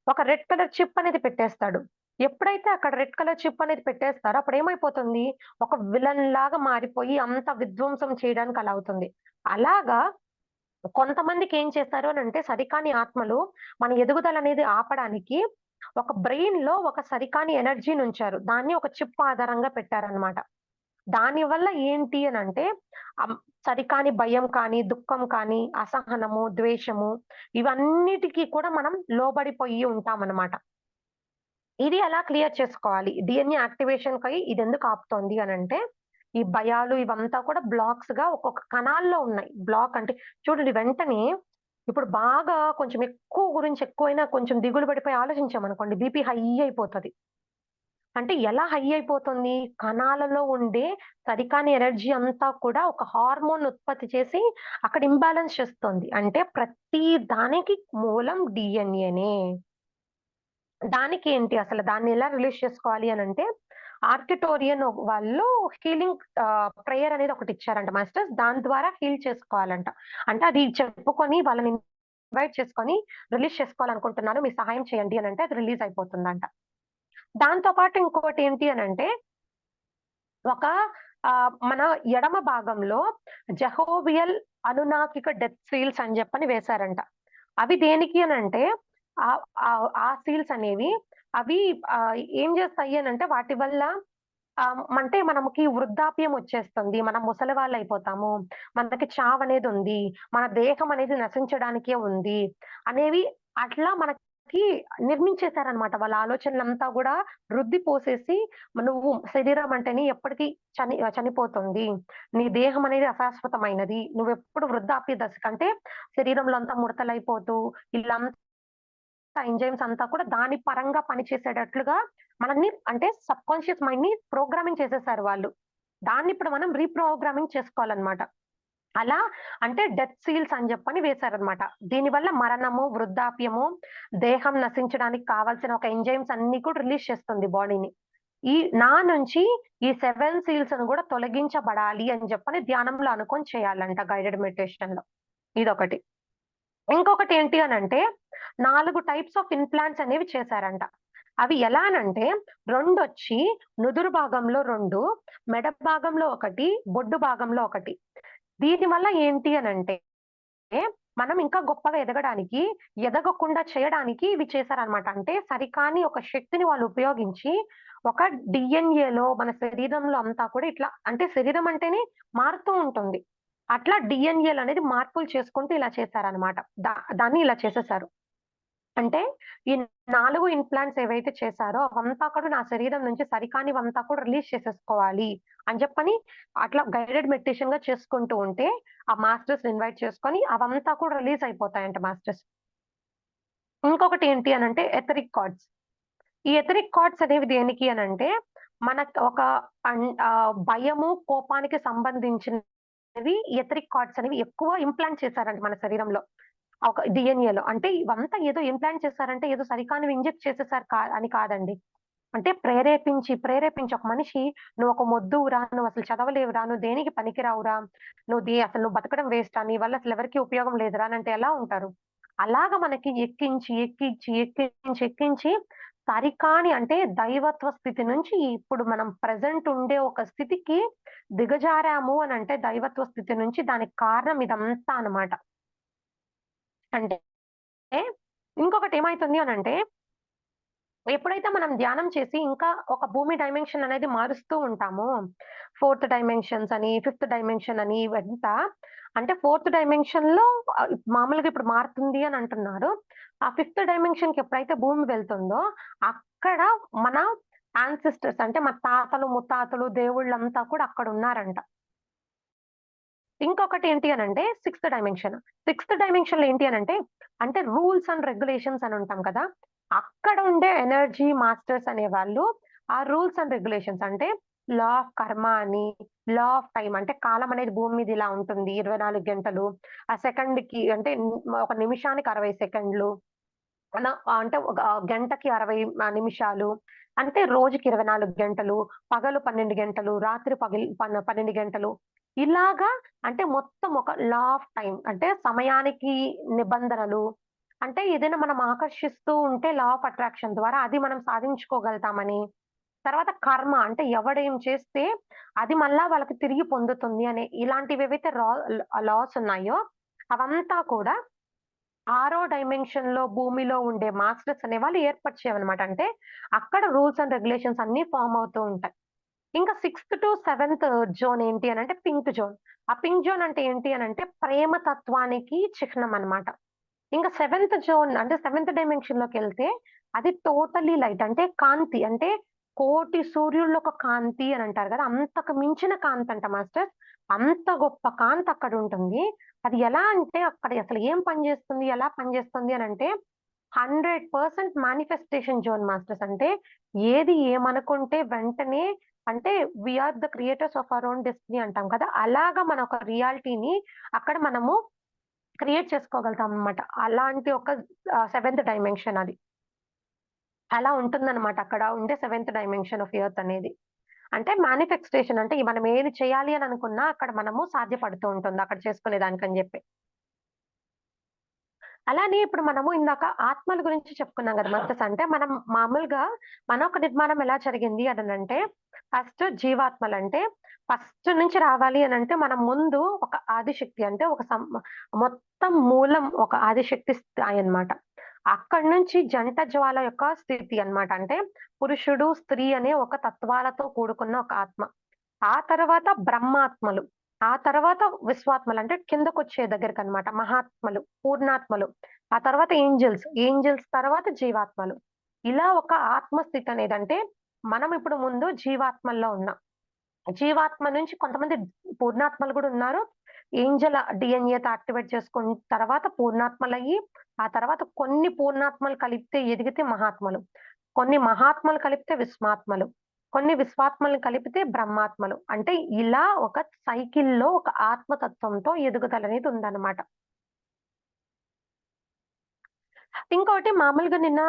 ఒక రెడ్ కలర్ చిప్ అనేది పెట్టేస్తాడు. ఎప్పుడైతే అక్కడ రెడ్ కలర్ చిప్ అనేది పెట్టేస్తారో అప్పుడేమైపోతుంది? ఒక విలన్ లాగా మారిపోయి అంత విధ్వంసం చేయడానికి అలా అవుతుంది. అలాగా కొంతమందికేం చేస్తారు అనంటే సరికాని ఆత్మలు మన ఎదుగుదలనేది ఆపడానికి ఒక బ్రెయిన్‌లో ఒక సరికాని ఎనర్జీనుంచారు. దాన్ని ఒక చిప్ ఆధారంగా పెట్టారనమాట. దానివల్ల ఏంటి అనంటే అం సరికాని భయం కానీ, దుఃఖం కానీ, అసహనము, ద్వేషము ఇవన్నిటికి కూడా మనం లోబడిపోయి ఉంటామనమాట. ఇది ఎలా క్లియర్ చేసుకోవాలి? డీఎన్ఏ యాక్టివేషన్‌కై ఇదెందుకు ఆపుతోంది అనంటే, ఈ భయాలు ఇవంతా కూడా బ్లాక్స్‌గా ఒక్కొక్క కణాల్లో ఉన్నాయి. బ్లాక్ అంటే చూడండి వెంటనే ఇప్పుడు బాగా కొంచెం ఎక్కువ గురించి ఎక్కువైనా కొంచెం దిగులు పడిపోయి ఆలోచించామనుకోండి బీపీ హై అయిపోతది. అంటే ఎలా హై అయిపోతుంది? కణాలలో ఉండే సరికాని ఎనర్జీ అంతా కూడా ఒక హార్మోన్ ఉత్పత్తి చేసి అక్కడ ఇంబాలెన్స్ చేస్తుంది. అంటే ప్రతి దానికి మూలం డీఎన్ఏనే. దానికేంటి అసలు దాన్ని ఎలా రిలీజ్ చేసుకోవాలి అనంటే, ఆర్కిటోరియన్ వాళ్ళు హీలింగ్ ప్రేయర్ అనేది ఒకటిచ్చారంట మాస్టర్స్. దాని ద్వారా హీల్ చేసుకోవాలంట. అంటే అది చెప్పుకొని వాళ్ళని ఇన్వైట్ చేసుకొని రిలీజ్ చేసుకోవాలనుకుంటున్నాను. మీరు సహాయం చేయండి అనంటే అది రిలీజ్ అయిపోతుందంట. దాంతో పాటు ఇంకొకటేంటి అనంటే, ఒక మన ఎడమ భాగంలో జెహోవియల్ అనునాకిక డెత్ సీల్స్ అని జెప్పని వేశారంట. అవి దేనికి అనంటే ఆ సీల్స్ అనేవి అవి ఏం జేస్తాయి అనంటే వాటి వల్ల అంటే మనకి వృద్ధాప్యం వచ్చేస్తుంది. మనం ముసలివాళ్ళయిపోతాము. మనకి చావనేదుంది. మన దేహం అనేది నశించడానికే ఉంది. అనేవి అట్లా మనకి నిర్మించేసారనమాట. వాళ్ళ ఆలోచనలంతా గూడా రుద్ది పోసేసి నువ్వు శరీరం అంటేనే ఎప్పటికి చనిపోతుంది. నీ దేహం అనేది అశాశ్వతమైనది. నువ్వెప్పుడు వృద్ధాప్య దశకంటే శరీరంలో అంతా ముడతలైపోతూ ఇల్లంతా ఎంజైమ్స్ అంతా కూడా దాని పరంగా పనిచేసేటట్లుగా మనల్ని అంటే సబ్‌కాన్షియస్ మైండ్‌ని ప్రోగ్రామింగ్ చేసేసారు వాళ్ళు. దాన్నిప్పుడు మనం రీప్రోగ్రామింగ్ చేసుకోవాలనమాట. అలా అంటే డెత్ సీల్స్ అని జెప్పని వేశారనమాట. దీనివల్ల మరణము, వృద్ధాప్యము, దేహం నశించడానికి కావాల్సిన ఒక ఎంజైమ్స్ అన్నీ కూడా రిలీజ్ చేస్తుంది బాడీని. ఈ నా నుంచి ఈ 7 సీల్స్‌ను గూడా తొలగించబడాలి అని జెప్పని ధ్యానంలో అనుకోని చేయాలంట గైడెడ్ మెడిటేషన్‌లో. ఇదొకటి. ఇంకొకటేంటి అనంటే 4 టైప్స్ ఆఫ్ ఇంప్లాంట్స్ అనేవి చేశారంట. అవి ఎలా అనంటే రెండొచ్చి నుదురు భాగంలో 2, మెడ భాగంలో 1, బొడ్డు భాగంలో 1. దీనివల్ల ఏంటి అనంటే మనం ఇంకా గొప్పగా ఎదగడానికి, ఎదగకుండా చేయడానికి ఇవి చేశారనమాట. అంటే సరికాని ఒక శక్తిని వాళ్ళు ఉపయోగించి, ఒక డీఎన్ఏలో మన శరీరంలో అంతా కూడా ఇట్లా అంటే శరీరం అంటేనే మారుతూ ఉంటుంది. అట్లా డీఎన్ఏలనేది మార్పులు చేసుకుంటూ ఇలా చేశారనమాట. దాన్ని ఇలా చేసేశారు. అంటే ఈ 4 ఇంప్లాంట్స్ ఏవైతే చేశారో అవంతా కూడా నా శరీరం నుంచి సరికానివంతా కూడా రిలీజ్ చేసేసుకోవాలి అని చెప్పని అట్లా గైడెడ్ మెడిటేషన్‌గా చేసుకుంటూ ఉంటే, ఆ మాస్టర్స్‌ని ఇన్వైట్ చేసుకొని అవంతా కూడా రిలీజ్ అయిపోతాయంట మాస్టర్స్. ఇంకొకటి ఏంటి అనంటే ఎథరిక్ కార్డ్స్. ఈ ఎథరిక్ కార్డ్స్ అనేవి దేనికి అనంటే, మనకు ఒక భయము, కోపానికి సంబంధించినవి ఎథరిక్ కార్డ్స్ అనేవి ఎక్కువ ఇంప్లాంట్ చేశారంట మన శరీరంలో. ఒక డీఎన్ఏలో. అంటే ఇవంతా ఏదో ఇంప్లాంట్ చేశారంటే ఏదో సరికానివి ఇంజెక్ట్ చేసేసారు అని కాదండి. అంటే ప్రేరేపించి ఒక మనిషి "నువ్వొక మొద్దువురా, నువ్వసలు చదవలేవురా, నువ్వు దేనికి పనికిరావురా, నువ్వు బతకడం వేస్టా, నీ వల్ల అసలెవరికీ ఉపయోగం లేదురా" అనంటే ఎలా ఉంటారు? అలాగా మనకి ఎక్కించి సరికాని అంటే దైవత్వ స్థితి నుంచి ఇప్పుడు మనం ప్రెజెంట్ ఉండే ఒక స్థితికి దిగజారాము అనంటే దైవత్వ స్థితి నుంచి దానికి కారణం ఇదంతా అన్నమాట. అంటే ఇంకొకటేమైతుంది అనంటే ఎప్పుడైతే మనం ధ్యానం చేసి ఇంకా ఒక భూమి డైమెన్షన్ అనేది మారుస్తూ ఉంటామో, ఫోర్త్ డైమెన్షన్స్ అని, ఫిఫ్త్ డైమెన్షన్ అని ఇవంతా అంటే ఫోర్త్ డైమెన్షన్‌లో మామూలుగా ఇప్పుడు మారుతుంది అని అంటున్నారు. ఆ ఫిఫ్త్ డైమెన్షన్‌కి ఎప్పుడైతే భూమి వెళ్తుందో, అక్కడ మన యాన్సెస్టర్స్ అంటే మన తాతలు, ముత్తాతలు, దేవుళ్ళంతా కూడా అక్కడున్నారంట. ఇంకొకటి ఏంటి అనంటే సిక్స్త్ డైమెన్షన్. సిక్స్త్ డైమెన్షన్‌లో ఏంటి అనంటే, అంటే రూల్స్ అండ్ రెగ్యులేషన్స్ అని ఉంటాం కదా! అక్కడ ఉండే ఎనర్జీ మాస్టర్స్ అనేవాళ్ళు ఆ రూల్స్ అండ్ రెగ్యులేషన్స్ అంటే లా ఆఫ్ కర్మ అని, లా ఆఫ్ టైమ్ అంటే కాలం అనేది భూమి మీద ఇలా ఉంటుంది 24 గంటలు. ఆ సెకండ్‌కి అంటే ఒక నిమిషానికి 60 సెకండ్లు. అంటే ఒక గంటకి 60 నిమిషాలు. అంటే రోజుకి 24 గంటలు, పగలు 12 గంటలు, రాత్రి 12 గంటలు. ఇలాగా అంటే మొత్తం ఒక లా ఆఫ్ టైమ్ అంటే సమయానికి నిబంధనలు. అంటే ఏదైనా మనం ఆకర్షిస్తూ ఉంటే లా ఆఫ్ అట్రాక్షన్ ద్వారా అది మనం సాధించుకోగలుగుతామని. తర్వాత కర్మ అంటే ఎవడేం చేస్తే అది మళ్ళా వాళ్ళకి తిరిగి పొందుతుంది అనే ఇలాంటివేవైతే లాస్ ఉన్నాయో అవంతా కూడా ఆరో డైమెన్షన్‌లో భూమిలో ఉండే మాస్టర్స్ అనేవాళ్ళు ఏర్పరిచేవన్నమాట. అంటే అక్కడ రూల్స్ అండ్ రెగ్యులేషన్స్ అన్నీ ఫార్మ్ అవుతూ ఉంటాయి. ఇంకా సిక్స్త్ టు సెవెంత్ జోన్ ఏంటి అనంటే పింక్ జోన్. ఆ పింక్ జోన్ అంటే ఏంటి అనంటే ప్రేమ తత్వానికి చిహ్నం అన్నమాట. ఇంకా సెవెంత్ జోన్ అంటే సెవెంత్ డైమెన్షన్‌లోకెళ్తే అది టోటల్లీ లైట్ అంటే కాంతి. అంటే కోటి సూర్యుల్లో ఒక కాంతి అని అంటారు గదా! అంతకు మించిన కాంతంట మాస్టర్స్. అంత గొప్ప కాంతి అక్కడుంటుంది. అది ఎలా అంటే అక్కడ అసలు ఏం పని జేస్తుంది? ఎలా పనిజేస్తుంది అనంటే 100% మానిఫెస్టేషన్ జోన్ మాస్టర్స్. అంటే ఏది ఏమనుకుంటే వెంటనే అంటే we are the creators of our own destiny అంటాం కదా! అలాగా మన ఒక రియాలిటీని అక్కడ మనము క్రియేట్ చేసుకోగలుగుతామనమాట. అలాంటి ఒక సెవెంత్ డైమెన్షన్ అది. అలా ఉంటుందనమాట. అక్కడ ఉండే సెవెంత్ డైమెన్షన్ ఆఫ్ ఎర్త్ అనేది. అంటే మానిఫెస్టేషన్ అంటే మనం ఏది చేయాలి అని అనుకున్నా అక్కడ మనము సాధ్యపడుతూ ఉంటుంది. అక్కడ చేసుకునే దానికని జెప్పి. అలానే ఇప్పుడు మనము ఇందాక ఆత్మల గురించి చెప్పుకున్నాం గదా! మస్తస్ అంటే మనం మామూలుగా మన ఒక నిర్మాణం ఎలా జరిగింది అనంటే ఫస్ట్ జీవాత్మలంటే ఫస్ట్ నుంచి రావాలి అనంటే మనం ముందు ఒక ఆదిశక్తి అంటే ఒక మొత్తం మూలం ఒక ఆదిశక్తి స్థాయి అన్నమాట. అక్కడి నుంచి జంట జ్వాల యొక్క స్థితి అన్నమాట. అంటే పురుషుడు, స్త్రీ అనే ఒక తత్వాలతో కూడుకున్న ఒక ఆత్మ. ఆ తర్వాత బ్రహ్మాత్మలు. ఆ తర్వాత విశ్వాత్మలు అంటే కిందకొచ్చే దగ్గరకనమాట. మహాత్మలు, పూర్ణాత్మలు. ఆ తర్వాత ఏంజెల్స్ తర్వాత జీవాత్మలు. ఇలా ఒక ఆత్మ స్థితి అనేదంటే మనం ఇప్పుడు ముందు జీవాత్మల్లో ఉన్నాం. జీవాత్మ నుంచి కొంతమంది పూర్ణాత్మలు గూడా ఉన్నారు. ఏంజెల్ డీఎన్ఏతో యాక్టివేట్ చేసుకున్న తర్వాత పూర్ణాత్మలయ్యి, ఆ తర్వాత కొన్ని పూర్ణాత్మలు కలిపితే ఎదిగితే మహాత్మలు. కొన్ని మహాత్మలు కలిపితే విశ్వాత్మలు. కొన్ని విశ్వాత్మలను కలిపితే బ్రహ్మాత్మలు. అంటే ఇలా ఒక సైకిల్‌లో ఒక ఆత్మతత్వంతో ఎదుగుదలనేది ఉందన్నమాట. ఇంకోటి మామూలుగా నిన్న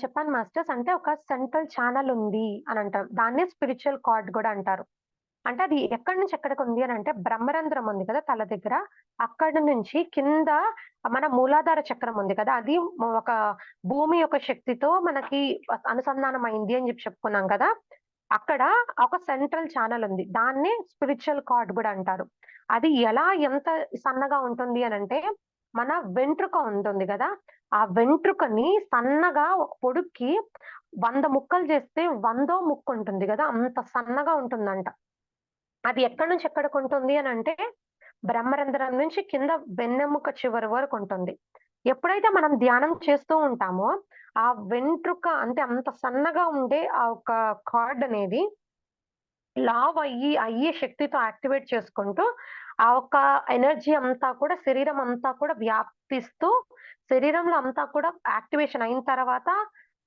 చెప్పాను మాస్టర్స్ అంటే ఒక సెంట్రల్ ఛానెల్ ఉంది అనంటారు. దాన్నే స్పిరిచ్యువల్ కార్డ్ గూడా అంటారు. అంటే అది ఎక్కడి నుంచి ఎక్కడికుంది అనంటే బ్రహ్మరంధ్రం ఉంది కదా తల దగ్గర. అక్కడి నుంచి కింద మన మూలాధార చక్రం ఉంది కదా! అది ఒక భూమి యొక్క శక్తితో మనకి అనుసంధానం అయింది అని జెప్పి చెప్పుకున్నాం కదా! అక్కడ ఒక సెంట్రల్ ఛానెల్ ఉంది. దాన్నే స్పిరిచ్యువల్ కార్డ్ గూడా అంటారు. అది ఎంత సన్నగా ఉంటుంది అనంటే మన వెంట్రుక ఉంటుంది కదా, ఆ వెంట్రుకని సన్నగా ఒక పొడుక్కి 100 ముక్కలు చేస్తే 100వ ముక్క ఉంటుంది కదా, అంత సన్నగా ఉంటుందంట. అది ఎక్కడి నుంచి ఎక్కడికి ఉంటుంది అనంటే, బ్రహ్మరంధ్రం నుంచి కింద వెన్నెముక చివరి వరకు ఉంటుంది. ఎప్పుడైతే మనం ధ్యానం చేస్తూ ఉంటామో, ఆ వెంట్రుక అంటే అంత సన్నగా ఉండే ఆ ఒక కార్డ్ అనేది లావ్ అయ్యే శక్తితో యాక్టివేట్ చేసుకుంటూ, ఆ ఒక్క ఎనర్జీ అంతా కూడా శరీరం అంతా కూడా వ్యాప్తిస్తూ, శరీరంలో అంతా కూడా యాక్టివేషన్ అయిన తర్వాత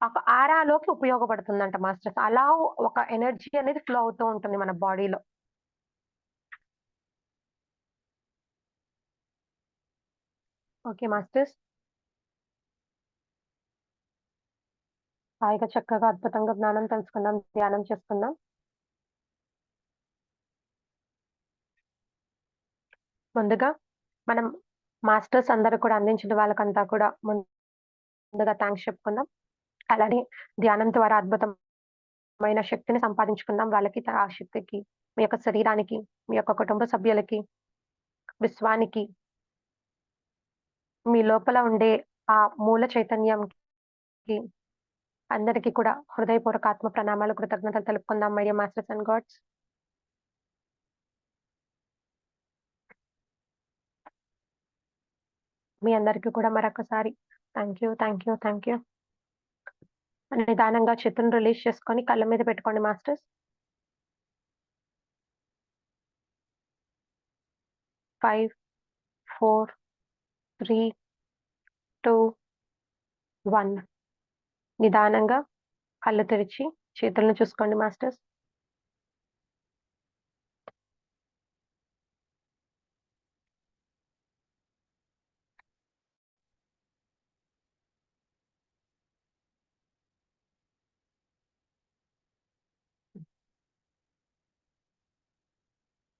ఒక ఆరాలోకి ఉపయోగపడుతుందంట మాస్టర్స్. అలా ఒక ఎనర్జీ అనేది ఫ్లో అవుతూ ఉంటుంది మన బాడీలో. Okay masters. హాయిగా చక్కగా అద్భుతంగా జ్ఞానం తెలుసుకుందాం, ధ్యానం చేసుకుందాం. ముందుగా మనం మాస్టర్స్ అందరూ కూడా అందించిన వాళ్ళకంతా కూడా ముందుగా థాంక్స్ చెప్పుకుందాం. అలానే ధ్యానం ద్వారా అద్భుతమైన శక్తిని సంపాదించుకుందాం. వాళ్ళకి ఆ శక్తికి, మీ యొక్క శరీరానికి, మీ యొక్క కుటుంబ సభ్యులకి, విశ్వానికి, మీ లోపల ఉండే ఆ మూల చైతన్యంకి అందరికీ కూడా హృదయపూర్వక ఆత్మ ప్రణామాలు, కృతజ్ఞతలు తెలుపుకుందాం my dear masters and gods. మీ అందరికీ కూడా మరొకసారి thank you, thank you, thank you. నిదానంగా చేతులను రిలీజ్ చేసుకొని కళ్ళ మీద పెట్టుకోండి మాస్టర్స్. 5, 4, 3, 2, 1. నిదానంగా కళ్ళు తెరిచి చేతులను చూసుకోండి మాస్టర్స్.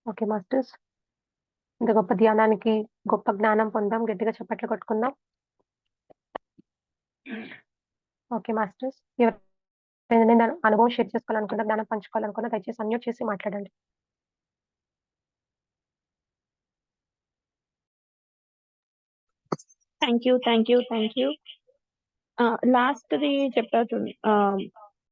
Okay masters. ఇంత గొప్ప ధ్యానానికి, గొప్ప జ్ఞానం పొందాం. గట్టిగా చప్పట్లు కొట్టుకుందాం. Okay masters. ఎవరైనా అనుభవం షేర్ చేసుకోవాలనుకున్నా, జ్ఞానం పంచుకోవాలనుకున్నా దయచేసి అన్‌మ్యూట్ చేసి మాట్లాడండి. Thank you. లాస్ట్‌ది చెప్పారు చూడండి.